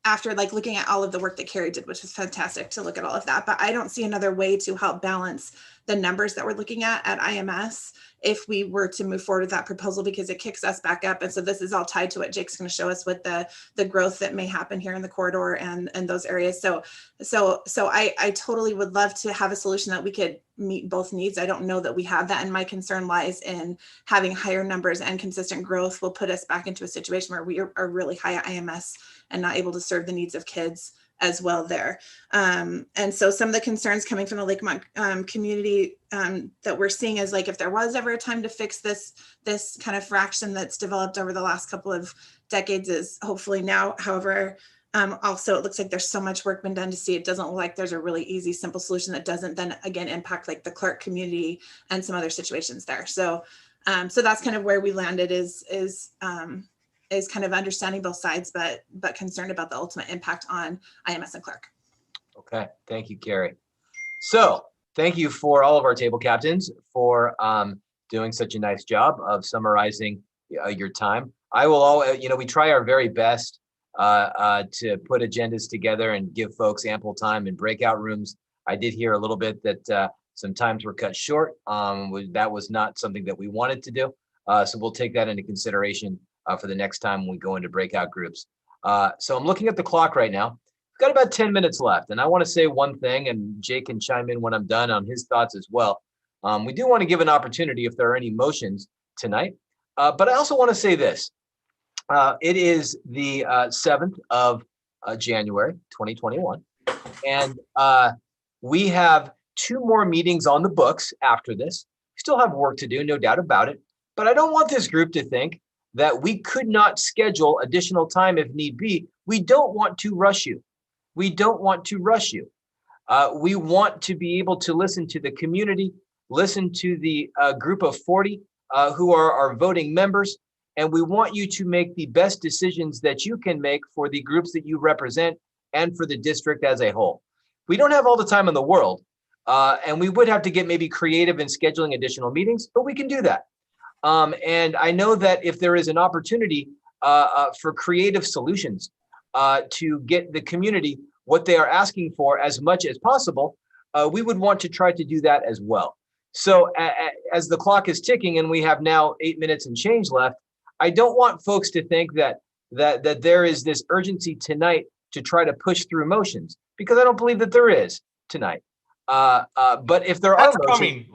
[SPEAKER 4] after like looking at all of the work that Carrie did, which was fantastic to look at all of that, but I don't see another way to help balance the numbers that we're looking at IMS if we were to move forward with that proposal, because it kicks us back up. And so this is all tied to what Jake's going to show us with the growth that may happen here in the corridor and those areas. So I totally would love to have a solution that we could meet both needs. I don't know that we have that. And my concern lies in having higher numbers and consistent growth will put us back into a situation where we are really high at IMS and not able to serve the needs of kids as well there. And so some of the concerns coming from the Lakemont community that we're seeing is like, if there was ever a time to fix this kind of fraction that's developed over the last couple of decades is hopefully now. However, also it looks like there's so much work been done to see it doesn't look like there's a really easy, simple solution that doesn't then again impact like the Clark community and some other situations there. So that's kind of where we landed is kind of understanding both sides, but concerned about the ultimate impact on IMS and Clark.
[SPEAKER 1] Okay, thank you, Carrie. So thank you for all of our table captains for doing such a nice job of summarizing your time. I will always, we try our very best to put agendas together and give folks ample time in breakout rooms. I did hear a little bit that some times were cut short. That was not something that we wanted to do. So we'll take that into consideration for the next time when we go into breakout groups. So I'm looking at the clock right now. We've got about 10 minutes left, and I want to say one thing, and Jake can chime in when I'm done on his thoughts as well. We do want to give an opportunity if there are any motions tonight, but I also want to say this. It is the 7th of January, 2021, and we have 2 more meetings on the books after this. We still have work to do, no doubt about it, but I don't want this group to think that we could not schedule additional time if need be. We don't want to rush you. We don't want to rush you. We want to be able to listen to the community, listen to the group of 40 who are our voting members, and we want you to make the best decisions that you can make for the groups that you represent and for the district as a whole. We don't have all the time in the world, and we would have to get maybe creative in scheduling additional meetings, but we can do that. And I know that if there is an opportunity for creative solutions to get the community what they are asking for as much as possible, we would want to try to do that as well. So as the clock is ticking and we have now 8 minutes and change left, I don't want folks to think that there is this urgency tonight to try to push through motions, because I don't believe that there is tonight. But if there are motions,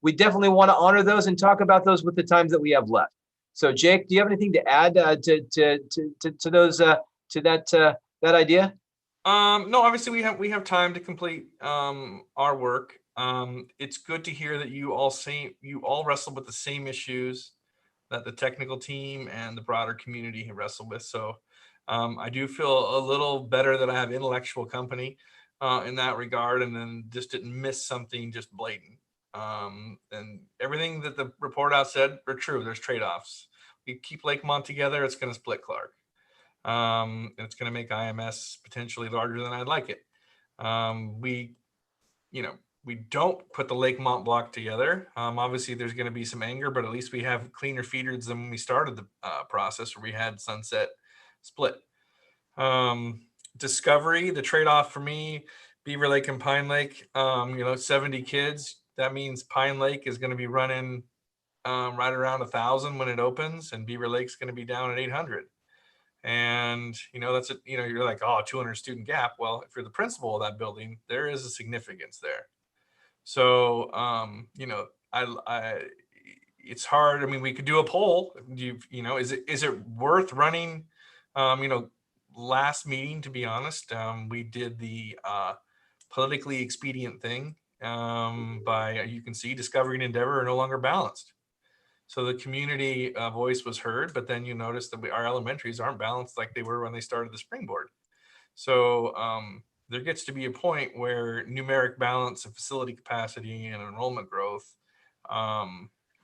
[SPEAKER 1] we definitely want to honor those and talk about those with the times that we have left. So Jake, do you have anything to add to those to that idea?
[SPEAKER 7] No, obviously we have time to complete our work. It's good to hear that you all wrestle with the same issues that the technical team and the broader community have wrestled with. So I do feel a little better that I have intellectual company in that regard, and then just didn't miss something just blatant. And everything that the report out said are true. There's trade-offs. We keep Lakemont together, it's going to split Clark. And it's going to make IMS potentially larger than I'd like it. We don't put the Lakemont block together. Obviously, there's going to be some anger, but at least we have cleaner feeders than when we started the process, where we had Sunset split. Discovery, the trade-off for me, Beaver Lake and Pine Lake, 70 kids. That means Pine Lake is going to be running right around 1,000 when it opens, and Beaver Lake's going to be down at 800. And that's you're like, oh, 200 student gap. Well, if you're the principal of that building, there is a significance there. So it's hard. I mean, we could do a poll. Is it worth running? Last meeting, to be honest, we did the politically expedient thing by, you can see, Discovery and Endeavor are no longer balanced. So the community voice was heard, but then you notice that our elementaries aren't balanced like they were when they started the springboard. So there gets to be a point where numeric balance of facility capacity and enrollment growth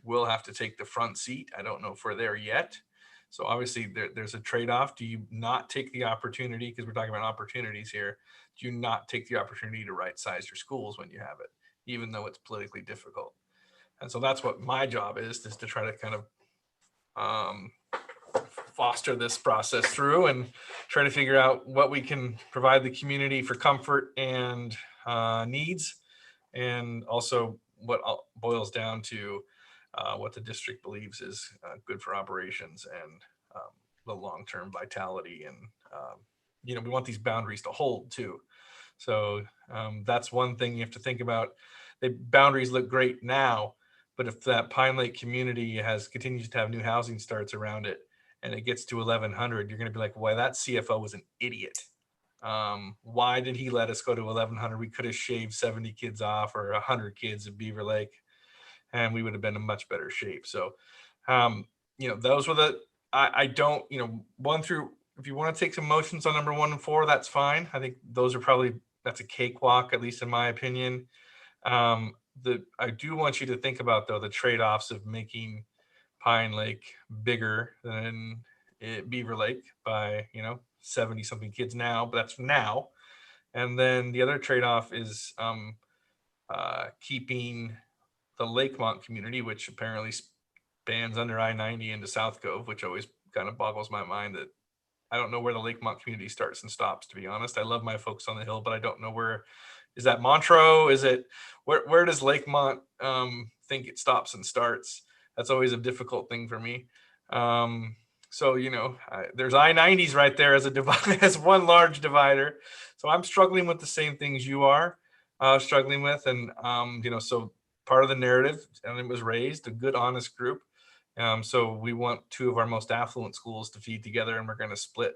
[SPEAKER 7] will have to take the front seat. I don't know if we're there yet. So obviously there's a trade-off. Do you not take the opportunity, because we're talking about opportunities here, do you not take the opportunity to right-size your schools when you have it, even though it's politically difficult? And so that's what my job is to try to kind of foster this process through and try to figure out what we can provide the community for comfort and needs, and also what boils down to what the district believes is good for operations and the long-term vitality. And we want these boundaries to hold too. So that's one thing you have to think about. The boundaries look great now, but if that Pine Lake community continues to have new housing starts around it, and it gets to 1,100, you're going to be like, well, that CFO was an idiot. Why did he let us go to 1,100? We could have shaved 70 kids off, or 100 kids at Beaver Lake, and we would have been in much better shape. So, those were I don't, one through, if you want to take some motions on number 1 and 4, that's fine. I think those are that's a cakewalk, at least in my opinion. I do want you to think about, though, the trade-offs of making Pine Lake bigger than Beaver Lake by 70 something kids now, but that's now. And then the other trade-off is keeping the Lakemont community, which apparently spans under I-90 into South Cove, which always kind of boggles my mind that I don't know where the Lakemont community starts and stops, to be honest. I love my folks on the Hill, but I don't know where. Is that Montreux? Is it where does Lakemont think it stops and starts? That's always a difficult thing for me. So there's I-90s right there as as one large divider. So I'm struggling with the same things you are struggling with, and so part of the narrative, and it was raised a good, honest group. So we want 2 of our most affluent schools to feed together, and we're going to split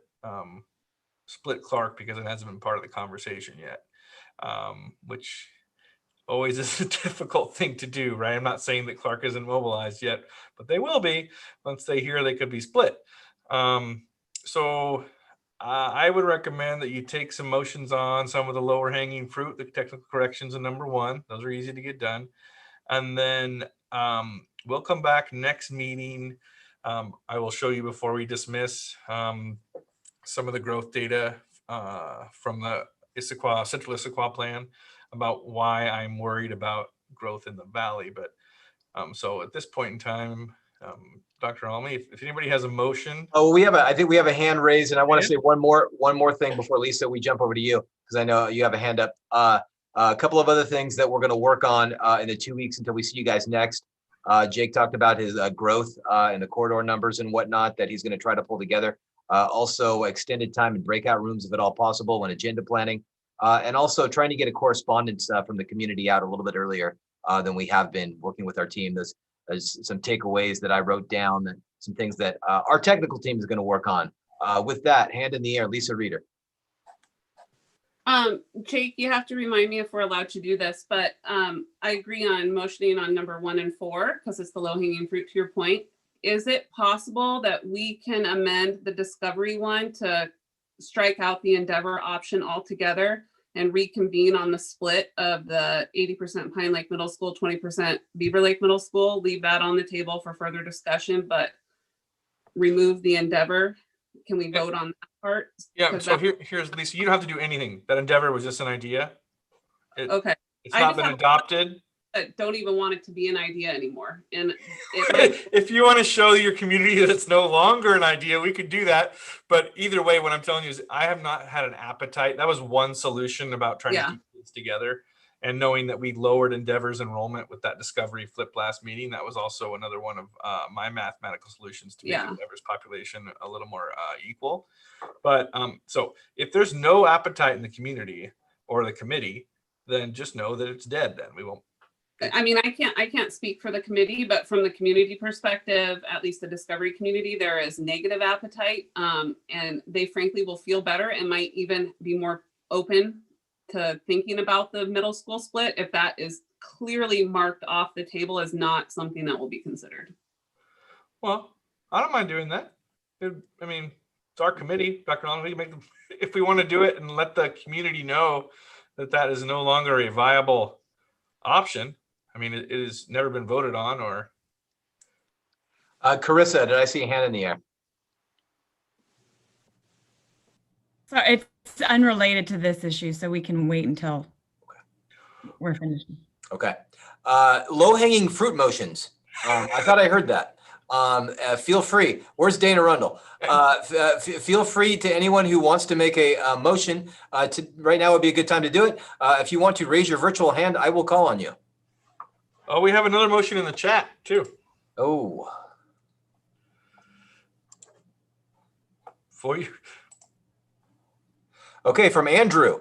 [SPEAKER 7] Clark because it hasn't been part of the conversation yet. Which always is a difficult thing to do, right? I'm not saying that Clark isn't mobilized yet, but they will be once they hear they could be split. So I would recommend that you take some motions on some of the lower hanging fruit, the technical corrections in number 1. Those are easy to get done. And then we'll come back next meeting. I will show you before we dismiss some of the growth data from the Issaquah, Central Issaquah plan, about why I'm worried about growth in the valley. But so at this point in time, Dr. Almy. If anybody has a motion.
[SPEAKER 1] Oh, I think we have a hand raised, and I want to say one more thing before Lisa, we jump over to you, because I know you have a hand up. A couple of other things that we're going to work on in the 2 weeks until we see you guys next. Jake talked about his growth in the corridor numbers and whatnot that he's going to try to pull together. Also extended time in breakout rooms, if at all possible, and agenda planning. And also trying to get a correspondence from the community out a little bit earlier than we have been working with our team. There's some takeaways that I wrote down, some things that our technical team is going to work on. With that, hand in the air, Lisa Reeder.
[SPEAKER 13] Jake, you have to remind me if we're allowed to do this, but I agree on motioning on number 1 and 4 because it's the low-hanging fruit to your point. Is it possible that we can amend the discovery one to strike out the Endeavor option altogether and reconvene on the split of the 80% Pine Lake Middle School, 20% Beaver Lake Middle School, leave that on the table for further discussion, but remove the Endeavor? Can we vote on that part?
[SPEAKER 7] Yeah, so here's Lisa, you don't have to do anything. That Endeavor was just an idea.
[SPEAKER 13] Okay.
[SPEAKER 7] It's not been adopted.
[SPEAKER 13] I don't even want it to be an idea anymore. And
[SPEAKER 7] if you want to show your community that it's no longer an idea, we could do that. But either way, what I'm telling you is I have not had an appetite. That was one solution about trying to keep kids together. And knowing that we lowered Endeavor's enrollment with that discovery flip last meeting, that was also another one of my mathematical solutions to make Endeavor's population a little more equal. But so if there's no appetite in the community or the committee, then just know that it's dead. Then we won't.
[SPEAKER 13] I mean, I can't speak for the committee, but from the community perspective, at least the discovery community, there is negative appetite, and they frankly will feel better and might even be more open to thinking about the middle school split if that is clearly marked off the table as not something that will be considered.
[SPEAKER 7] Well, I don't mind doing that. I mean, it's our committee, Dr. Allen, if we want to do it and let the community know that that is no longer a viable option. I mean, it has never been voted on or.
[SPEAKER 1] Carissa, did I see a hand in the air?
[SPEAKER 20] So it's unrelated to this issue, so we can wait until we're finished.
[SPEAKER 1] Okay. Low-hanging fruit motions. I thought I heard that. Feel free. Where's Dana Rundle? Feel free to anyone who wants to make a motion. Right now would be a good time to do it. If you want to raise your virtual hand, I will call on you.
[SPEAKER 7] Oh, we have another motion in the chat too.
[SPEAKER 1] Oh.
[SPEAKER 7] For you.
[SPEAKER 1] Okay, from Andrew.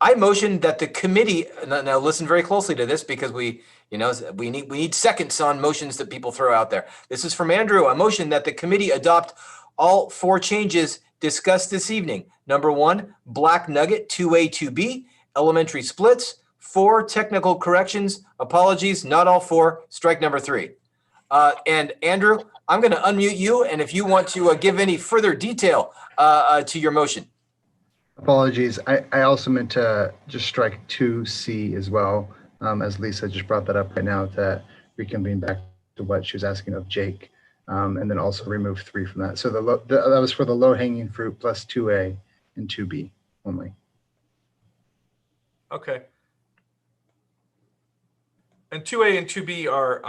[SPEAKER 1] I motion that the committee, now listen very closely to this because we need seconds on motions that people throw out there. This is from Andrew, a motion that the committee adopt all 4 changes discussed this evening. Number 1, Black Nugget 2A, 2B, elementary splits. 4, technical corrections, apologies, not all 4, strike number 3. And Andrew, I'm going to unmute you, and if you want to give any further detail to your motion.
[SPEAKER 6] Apologies. I also meant to just strike 2C as well, as Lisa just brought that up right now to reconvene back to what she was asking of Jake, and then also remove 3 from that. So that was for the low-hanging fruit plus 2A and 2B only.
[SPEAKER 7] Okay. And 2A and 2B are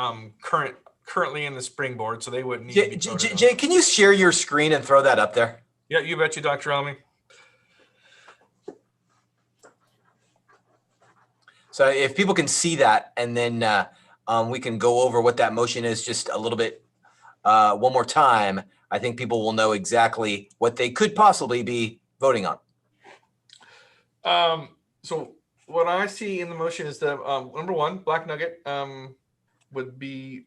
[SPEAKER 7] currently in the springboard, so they wouldn't need to be voted on.
[SPEAKER 1] Jay, can you share your screen and throw that up there?
[SPEAKER 7] Yeah, you bet you, Dr. Almy.
[SPEAKER 1] So if people can see that, and then we can go over what that motion is just a little bit one more time, I think people will know exactly what they could possibly be voting on.
[SPEAKER 7] So what I see in the motion is that number 1, Black Nugget would be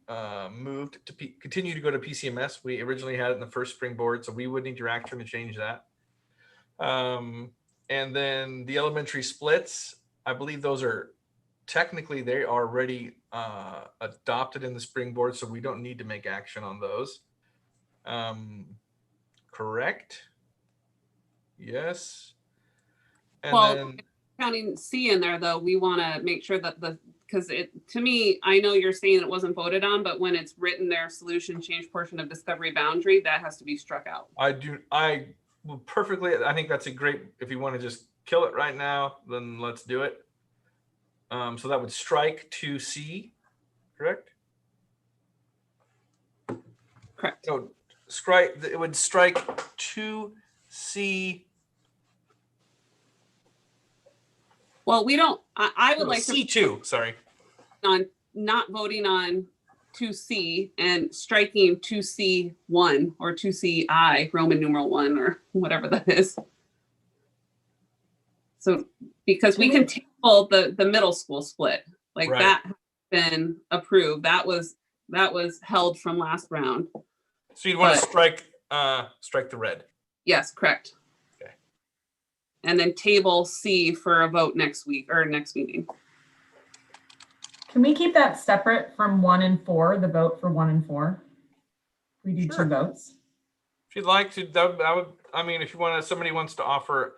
[SPEAKER 7] moved to continue to go to PCMS. We originally had it in the first springboard, so we would need your action to change that. And then the elementary splits, I believe those are technically they are already adopted in the springboard, so we don't need to make action on those. Correct? Yes. And
[SPEAKER 13] well,
[SPEAKER 7] then,
[SPEAKER 13] counting C in there, though, we want to make sure that because to me, I know you're saying it wasn't voted on, but when it's written there, solution change portion of discovery boundary, that has to be struck out.
[SPEAKER 7] I will perfectly, I think that's a great, if you want to just kill it right now, then let's do it. So that would strike 2C, correct?
[SPEAKER 13] Correct.
[SPEAKER 7] No, strike, it would strike 2C.
[SPEAKER 13] Well, we don't, I would
[SPEAKER 7] No,
[SPEAKER 13] like to
[SPEAKER 7] C2, sorry.
[SPEAKER 13] on not voting on 2C and striking 2C1 or 2CI, Roman numeral 1 or whatever that is. So because we can table the middle school split, like
[SPEAKER 7] Right.
[SPEAKER 13] that has been approved. That was held from last round.
[SPEAKER 7] So you'd want to
[SPEAKER 13] But-
[SPEAKER 7] strike the red.
[SPEAKER 13] Yes, correct.
[SPEAKER 7] Okay.
[SPEAKER 13] And then table C for a vote next week or next meeting.
[SPEAKER 10] Can we keep that separate from 1 and 4, the vote for 1 and 4? We do
[SPEAKER 7] Sure.
[SPEAKER 10] 2 votes.
[SPEAKER 7] If you'd like to, I mean, if you want to, somebody wants to offer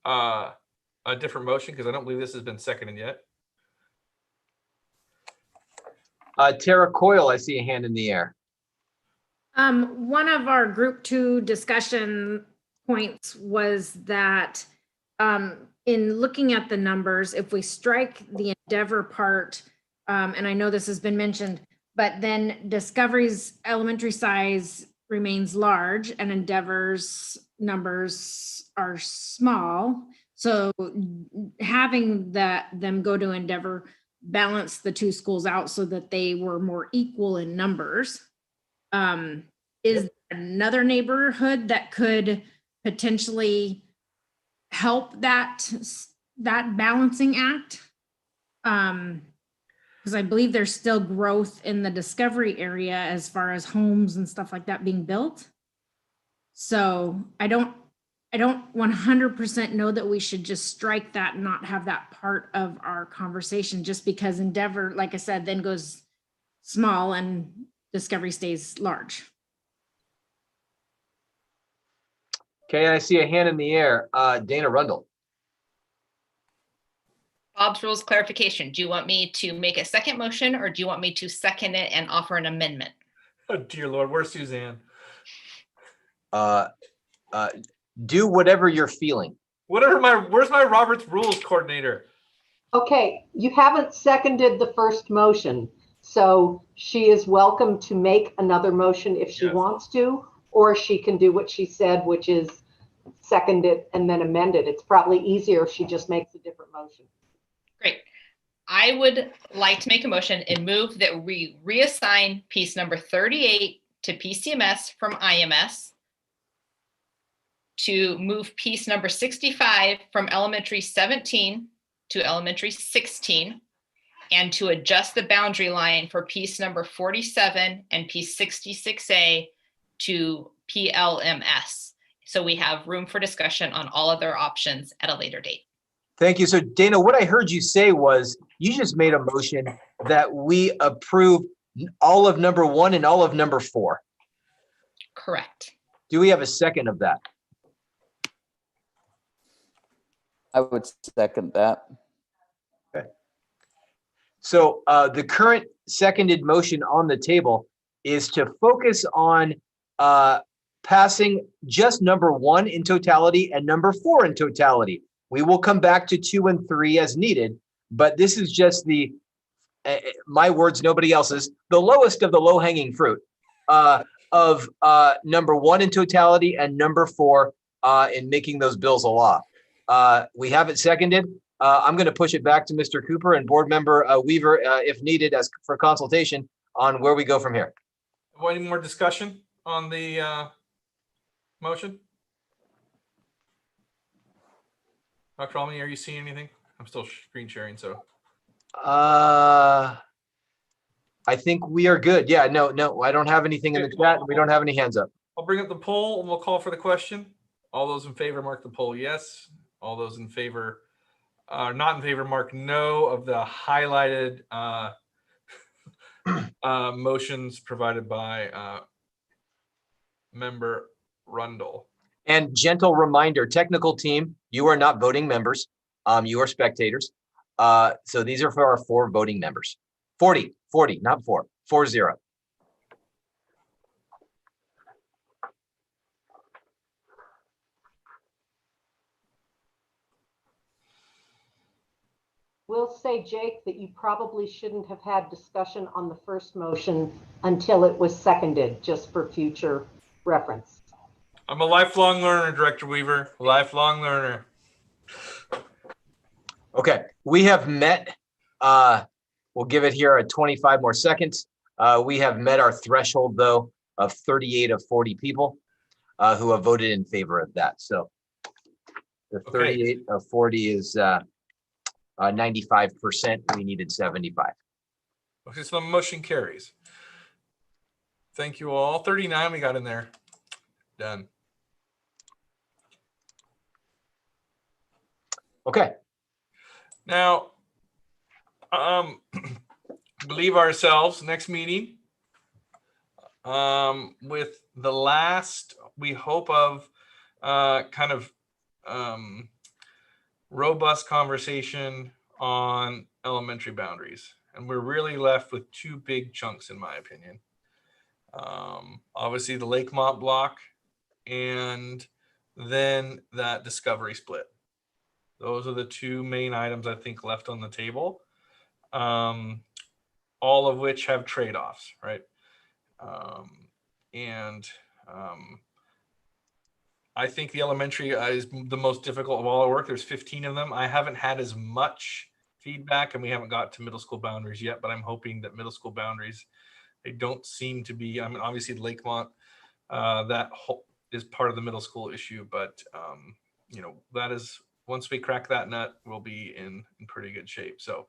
[SPEAKER 7] a different motion, because I don't believe this has been seconded yet.
[SPEAKER 1] Tara Coyle, I see a hand in the air.
[SPEAKER 15] One of our group 2 discussion points was that in looking at the numbers, if we strike the Endeavor part, and I know this has been mentioned, but then Discovery's elementary size remains large and Endeavor's numbers are small. So having them go to Endeavor balanced the 2 schools out so that they were more equal in numbers. Is there another neighborhood that could potentially help that balancing act? Because I believe there's still growth in the Discovery area as far as homes and stuff like that being built. So I don't 100% know that we should just strike that and not have that part of our conversation, just because Endeavor, like I said, then goes small and Discovery stays large.
[SPEAKER 1] Okay, I see a hand in the air. Dana Rundle.
[SPEAKER 5] Bob's rules clarification. Do you want me to make a second motion or do you want me to second it and offer an amendment?
[SPEAKER 7] Oh, dear Lord, where's Suzanne?
[SPEAKER 1] Do whatever you're feeling.
[SPEAKER 7] Where's my Robert's Rules coordinator?
[SPEAKER 11] Okay, you haven't seconded the first motion, so she is welcome to make another motion if she wants to, or she can do what she said, which is second it and then amend it. It's probably easier if she just makes a different motion.
[SPEAKER 5] Great. I would like to make a motion and move that we reassign piece number 38 to PCMS from IMS, to move piece number 65 from elementary 17 to elementary 16, and to adjust the boundary line for piece number 47 and piece 66A to PLMS. So we have room for discussion on all other options at a later date.
[SPEAKER 1] Thank you. So Dana, what I heard you say was you just made a motion that we approve all of number 1 and all of number 4.
[SPEAKER 5] Correct.
[SPEAKER 1] Do we have a second of that?
[SPEAKER 23] I would second that.
[SPEAKER 1] Okay. So the current seconded motion on the table is to focus on passing just number 1 in totality and number 4 in totality. We will come back to 2 and 3 as needed, but this is just the, my words, nobody else's, the lowest of the low-hanging fruit of number 1 in totality and number 4 in making those bills a law. We have it seconded. I'm going to push it back to Mr. Cooper and Board Member Weaver, if needed, as for consultation on where we go from here.
[SPEAKER 7] Any more discussion on the motion? Dr. Almy, are you seeing anything? I'm still screen sharing, so.
[SPEAKER 1] I think we are good. Yeah, no, I don't have anything in the chat. We don't have any hands up.
[SPEAKER 7] I'll bring up the poll and we'll call for the question. All those in favor, mark the poll yes. All those in favor, not in favor, mark no of the highlighted motions provided by Member Rundle.
[SPEAKER 1] And gentle reminder, technical team, you are not voting members. You are spectators. So these are for our 4 voting members. 40, not 4, 40.
[SPEAKER 11] will say, Jake, that you probably shouldn't have had discussion on the first motion until it was seconded, just for future reference.
[SPEAKER 7] I'm a lifelong learner, Director Weaver, lifelong learner.
[SPEAKER 1] Okay, we have met, we'll give it here 25 more seconds. We have met our threshold, though, of 38 of 40 people who have voted in favor of that. So the 38 of 40 is 95%. We needed 75.
[SPEAKER 7] Okay, so the motion carries. Thank you all. 39 we got in there. Done.
[SPEAKER 1] Okay.
[SPEAKER 7] Now, believe ourselves next meeting with the last, we hope, of kind of robust conversation on elementary boundaries. And we're really left with two big chunks, in my opinion. Obviously the Lakemont block and then that Discovery split. Those are the two main items I think left on the table, all of which have trade-offs, right? I think the elementary is the most difficult of all our work. There's 15 of them. I haven't had as much feedback, and we haven't got to middle school boundaries yet, but I'm hoping that middle school boundaries, they don't seem to be, I mean, obviously Lakemont, that is part of the middle school issue, but you know, that is, once we crack that nut, we'll be in pretty good shape. So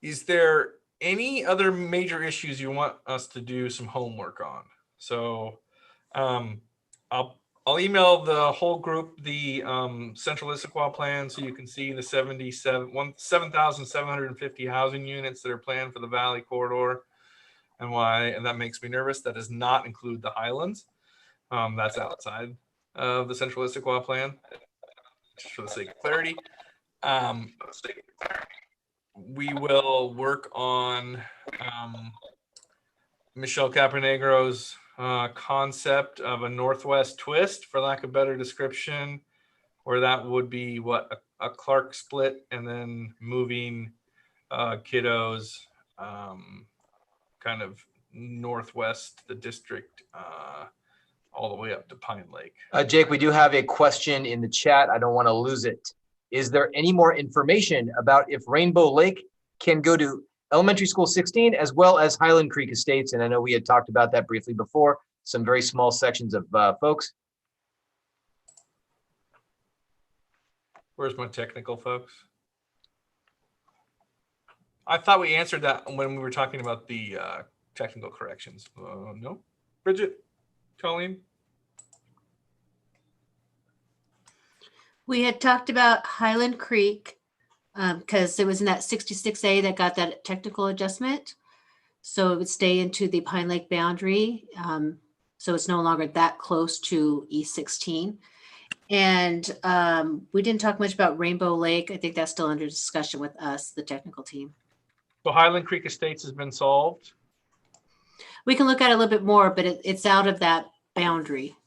[SPEAKER 7] is there any other major issues you want us to do some homework on? So I'll email the whole group the Central Issaquah plan, so you can see the 7,750 housing units that are planned for the Valley corridor and why. And that makes me nervous. That does not include the Highlands. That's outside of the Central Issaquah plan, just for the sake of clarity. We will work on Michelle Capernegro's concept of a Northwest twist, for lack of better description, where that would be what a Clark split and then moving kiddos kind of northwest the district all the way up to Pine Lake.
[SPEAKER 1] Jake, we do have a question in the chat. I don't want to lose it. Is there any more information about if Rainbow Lake can go to Elementary School 16 as well as Highland Creek Estates? And I know we had talked about that briefly before, some very small sections of folks.
[SPEAKER 7] Where's my technical folks? I thought we answered that when we were talking about the technical corrections. No, Bridget, Colleen.
[SPEAKER 12] We had talked about Highland Creek because it was in that 66A that got that technical adjustment. So it would stay into the Pine Lake boundary. So it's no longer that close to E16. And we didn't talk much about Rainbow Lake. I think that's still under discussion with us, the technical team.
[SPEAKER 7] So Highland Creek Estates has been solved?
[SPEAKER 12] We can look at it a little bit more, but it's out of that boundary.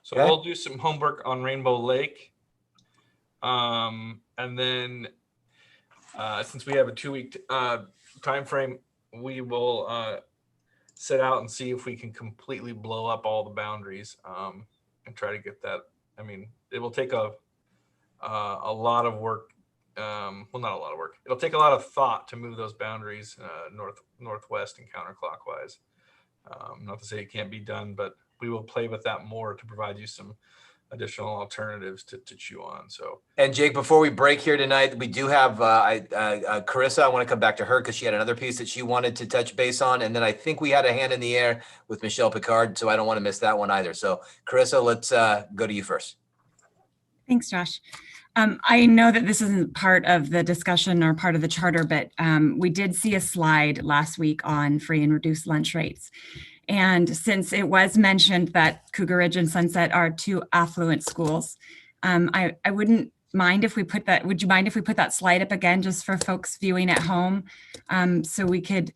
[SPEAKER 7] So we'll do some homework on Rainbow Lake. And then since we have a 2-week time frame, we will set out and see if we can completely blow up all the boundaries and try to get that. I mean, it will take a lot of work. Well, not a lot of work. It'll take a lot of thought to move those boundaries northwest and counterclockwise. Not to say it can't be done, but we will play with that more to provide you some additional alternatives to chew on. So,
[SPEAKER 1] and Jake, before we break here tonight, we do have Carissa. I want to come back to her because she had another piece that she wanted to touch base on. And then I think we had a hand in the air with Michelle Picard, so I don't want to miss that one either. So Carissa, let's go to you first.
[SPEAKER 20] Thanks, Josh. I know that this isn't part of the discussion or part of the charter, but we did see a slide last week on free and reduced lunch rates. And since it was mentioned that Cougar Ridge and Sunset are two affluent schools, I wouldn't mind if we put that, would you mind if we put that slide up again just for folks viewing at home? So we could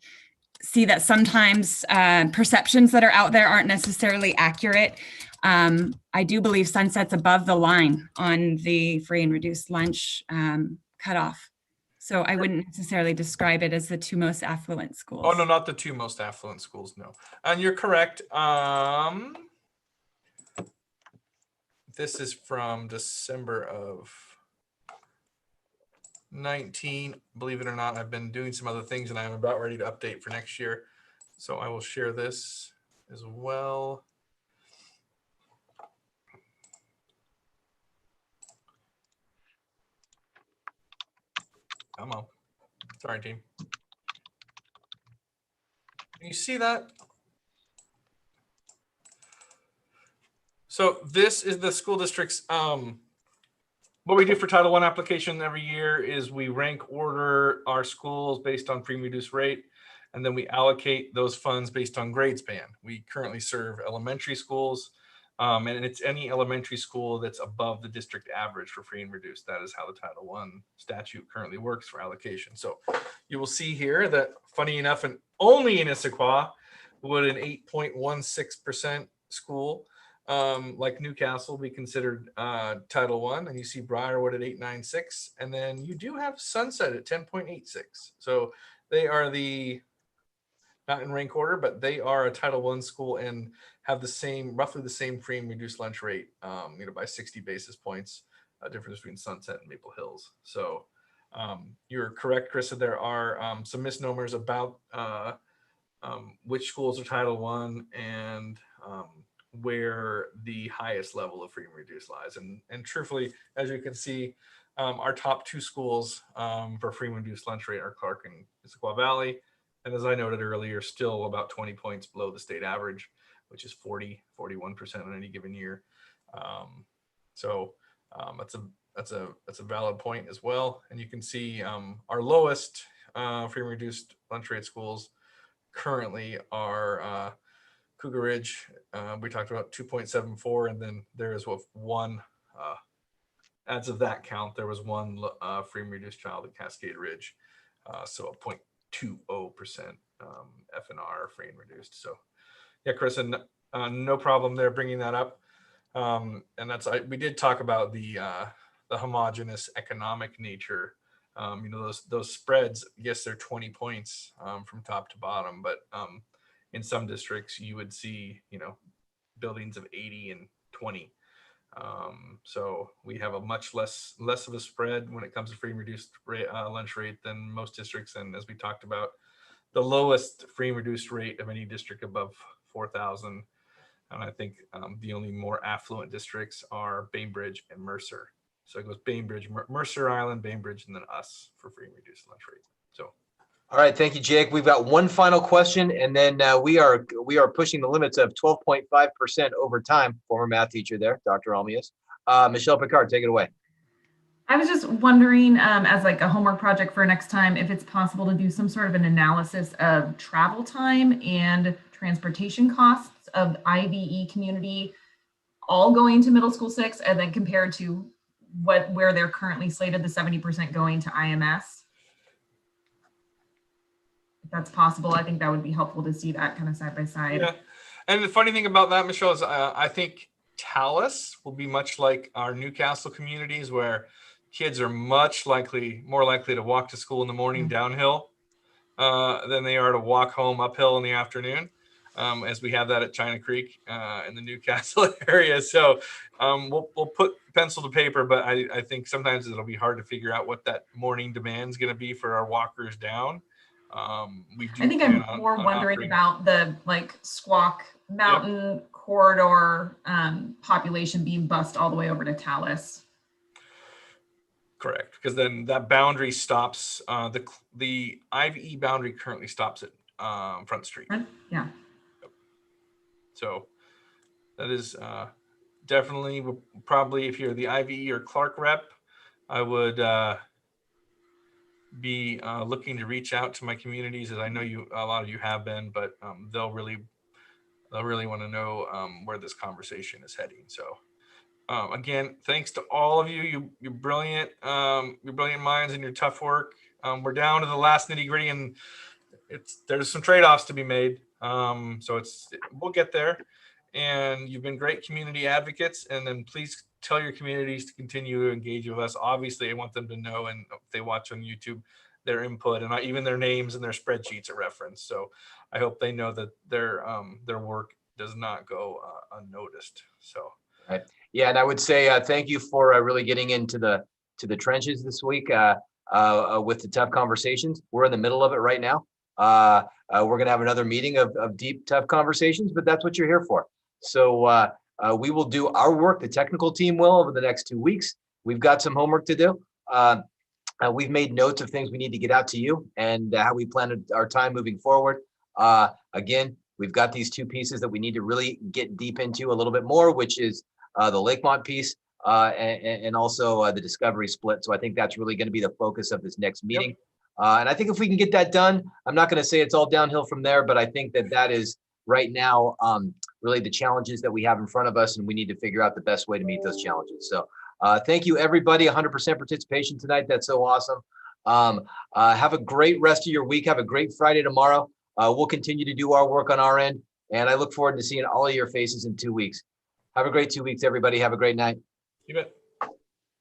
[SPEAKER 20] see that sometimes perceptions that are out there aren't necessarily accurate. I do believe Sunset's above the line on the free and reduced lunch cutoff. So I wouldn't necessarily describe it as the two most affluent schools.
[SPEAKER 7] Oh, no, not the two most affluent schools, no. And you're correct. This is from December of 19. Believe it or not, I've been doing some other things and I'm about ready to update for next year. So I will share this as well. Come on. Sorry, team. Can you see that? So this is the school district's, what we do for Title I application every year is we rank order our schools based on free and reduced rate, and then we allocate those funds based on grade span. We currently serve elementary schools, and it's any elementary school that's above the district average for free and reduced. That is how the Title I statute currently works for allocation. So you will see here that, funny enough, and only in Issaquah would an 8.16% school like Newcastle be considered Title I, and you see Briarwood at 8.96, and then you do have Sunset at 10.86. So they are not in rank order, but they are a Title I school and have roughly the same free and reduced lunch rate, by 60 basis points, difference between Sunset and Maple Hills. So you're correct, Krista. There are some misnomers about which schools are Title I and where the highest level of free and reduced lies. And truthfully, as you can see, our top two schools for free and reduced lunch rate are Clark and Issaquah Valley. And as I noted earlier, still about 20 points below the state average, which is 41% on any given year. That's a valid point as well. And you can see our lowest free and reduced lunch rate schools currently are Cougar Ridge. We talked about 2.74, and then there is one, as of that count, there was one free and reduced child at Cascade Ridge. So a 0.20% F&R free and reduced. So yeah, Chris, and no problem there bringing that up. And we did talk about the homogeneous economic nature. Those spreads, yes, they're 20 points from top to bottom, but in some districts you would see, buildings of 80 and 20. So we have a much less of a spread when it comes to free and reduced lunch rate than most districts. And as we talked about, the lowest free and reduced rate of any district above 4,000. And I think the only more affluent districts are Bainbridge and Mercer. So it goes Bainbridge, Mercer Island, Bainbridge, and then us for free and reduced lunch rate. So.
[SPEAKER 1] All right, thank you, Jake. We've got one final question, and then we are pushing the limits of 12.5% over time. Former math teacher there, Dr. Almias. Michelle Picard, take it away.
[SPEAKER 10] I was just wondering, as like a homework project for next time, if it's possible to do some sort of an analysis of travel time and transportation costs of IVE community all going to middle school 6, and then compared to where they're currently slated, the 70% going to IMS. If that's possible, I think that would be helpful to see that kind of side by side.
[SPEAKER 7] Yeah, and the funny thing about that, Michelle, is I think Tallis will be much like our Newcastle communities, where kids are more likely to walk to school in the morning downhill than they are to walk home uphill in the afternoon, as we have that at China Creek in the Newcastle area. So we'll put pencil to paper, but I think sometimes it'll be hard to figure out what that morning demand is going to be for our walkers down. I
[SPEAKER 10] think I'm more wondering about the Squawk Mountain corridor population being bused all the way over to Tallis.
[SPEAKER 7] Correct, because then that boundary stops. The IVE boundary currently stops at Front Street.
[SPEAKER 10] Yeah.
[SPEAKER 7] So that is definitely probably, if you're the IVE or Clark rep, I would be looking to reach out to my communities, as I know a lot of you have been, but they'll really want to know where this conversation is heading. So. Again, thanks to all of you. You're brilliant. Your brilliant minds and your tough work. We're down to the last nitty gritty, and there's some trade-offs to be made. So we'll get there. and you've been great community advocates. And then please tell your communities to continue to engage with us. Obviously, I want them to know, and if they watch on YouTube, their input and even their names and their spreadsheets are referenced. So I hope they know that their work does not go unnoticed. So.
[SPEAKER 1] Right. Yeah, and I would say thank you for really getting into the trenches this week with the tough conversations. We're in the middle of it right now. We're going to have another meeting of deep, tough conversations, but that's what you're here for. So we will do our work. The technical team will over the next 2 weeks. We've got some homework to do. We've made notes of things we need to get out to you and how we plan our time moving forward. Again, we've got these two pieces that we need to really get deep into a little bit more, which is the Lakemont piece and also the Discovery split. So I think that's really going to be the focus of this next meeting. Yep. And I think if we can get that done, I'm not going to say it's all downhill from there, but I think that is right now really the challenges that we have in front of us, and we need to figure out the best way to meet those challenges. So thank you, everybody. 100% participation tonight. That's so awesome. Have a great rest of your week. Have a great Friday tomorrow. We'll continue to do our work on our end, and I look forward to seeing all of your faces in 2 weeks. Have a great 2 weeks, everybody. Have a great night.
[SPEAKER 7] You bet.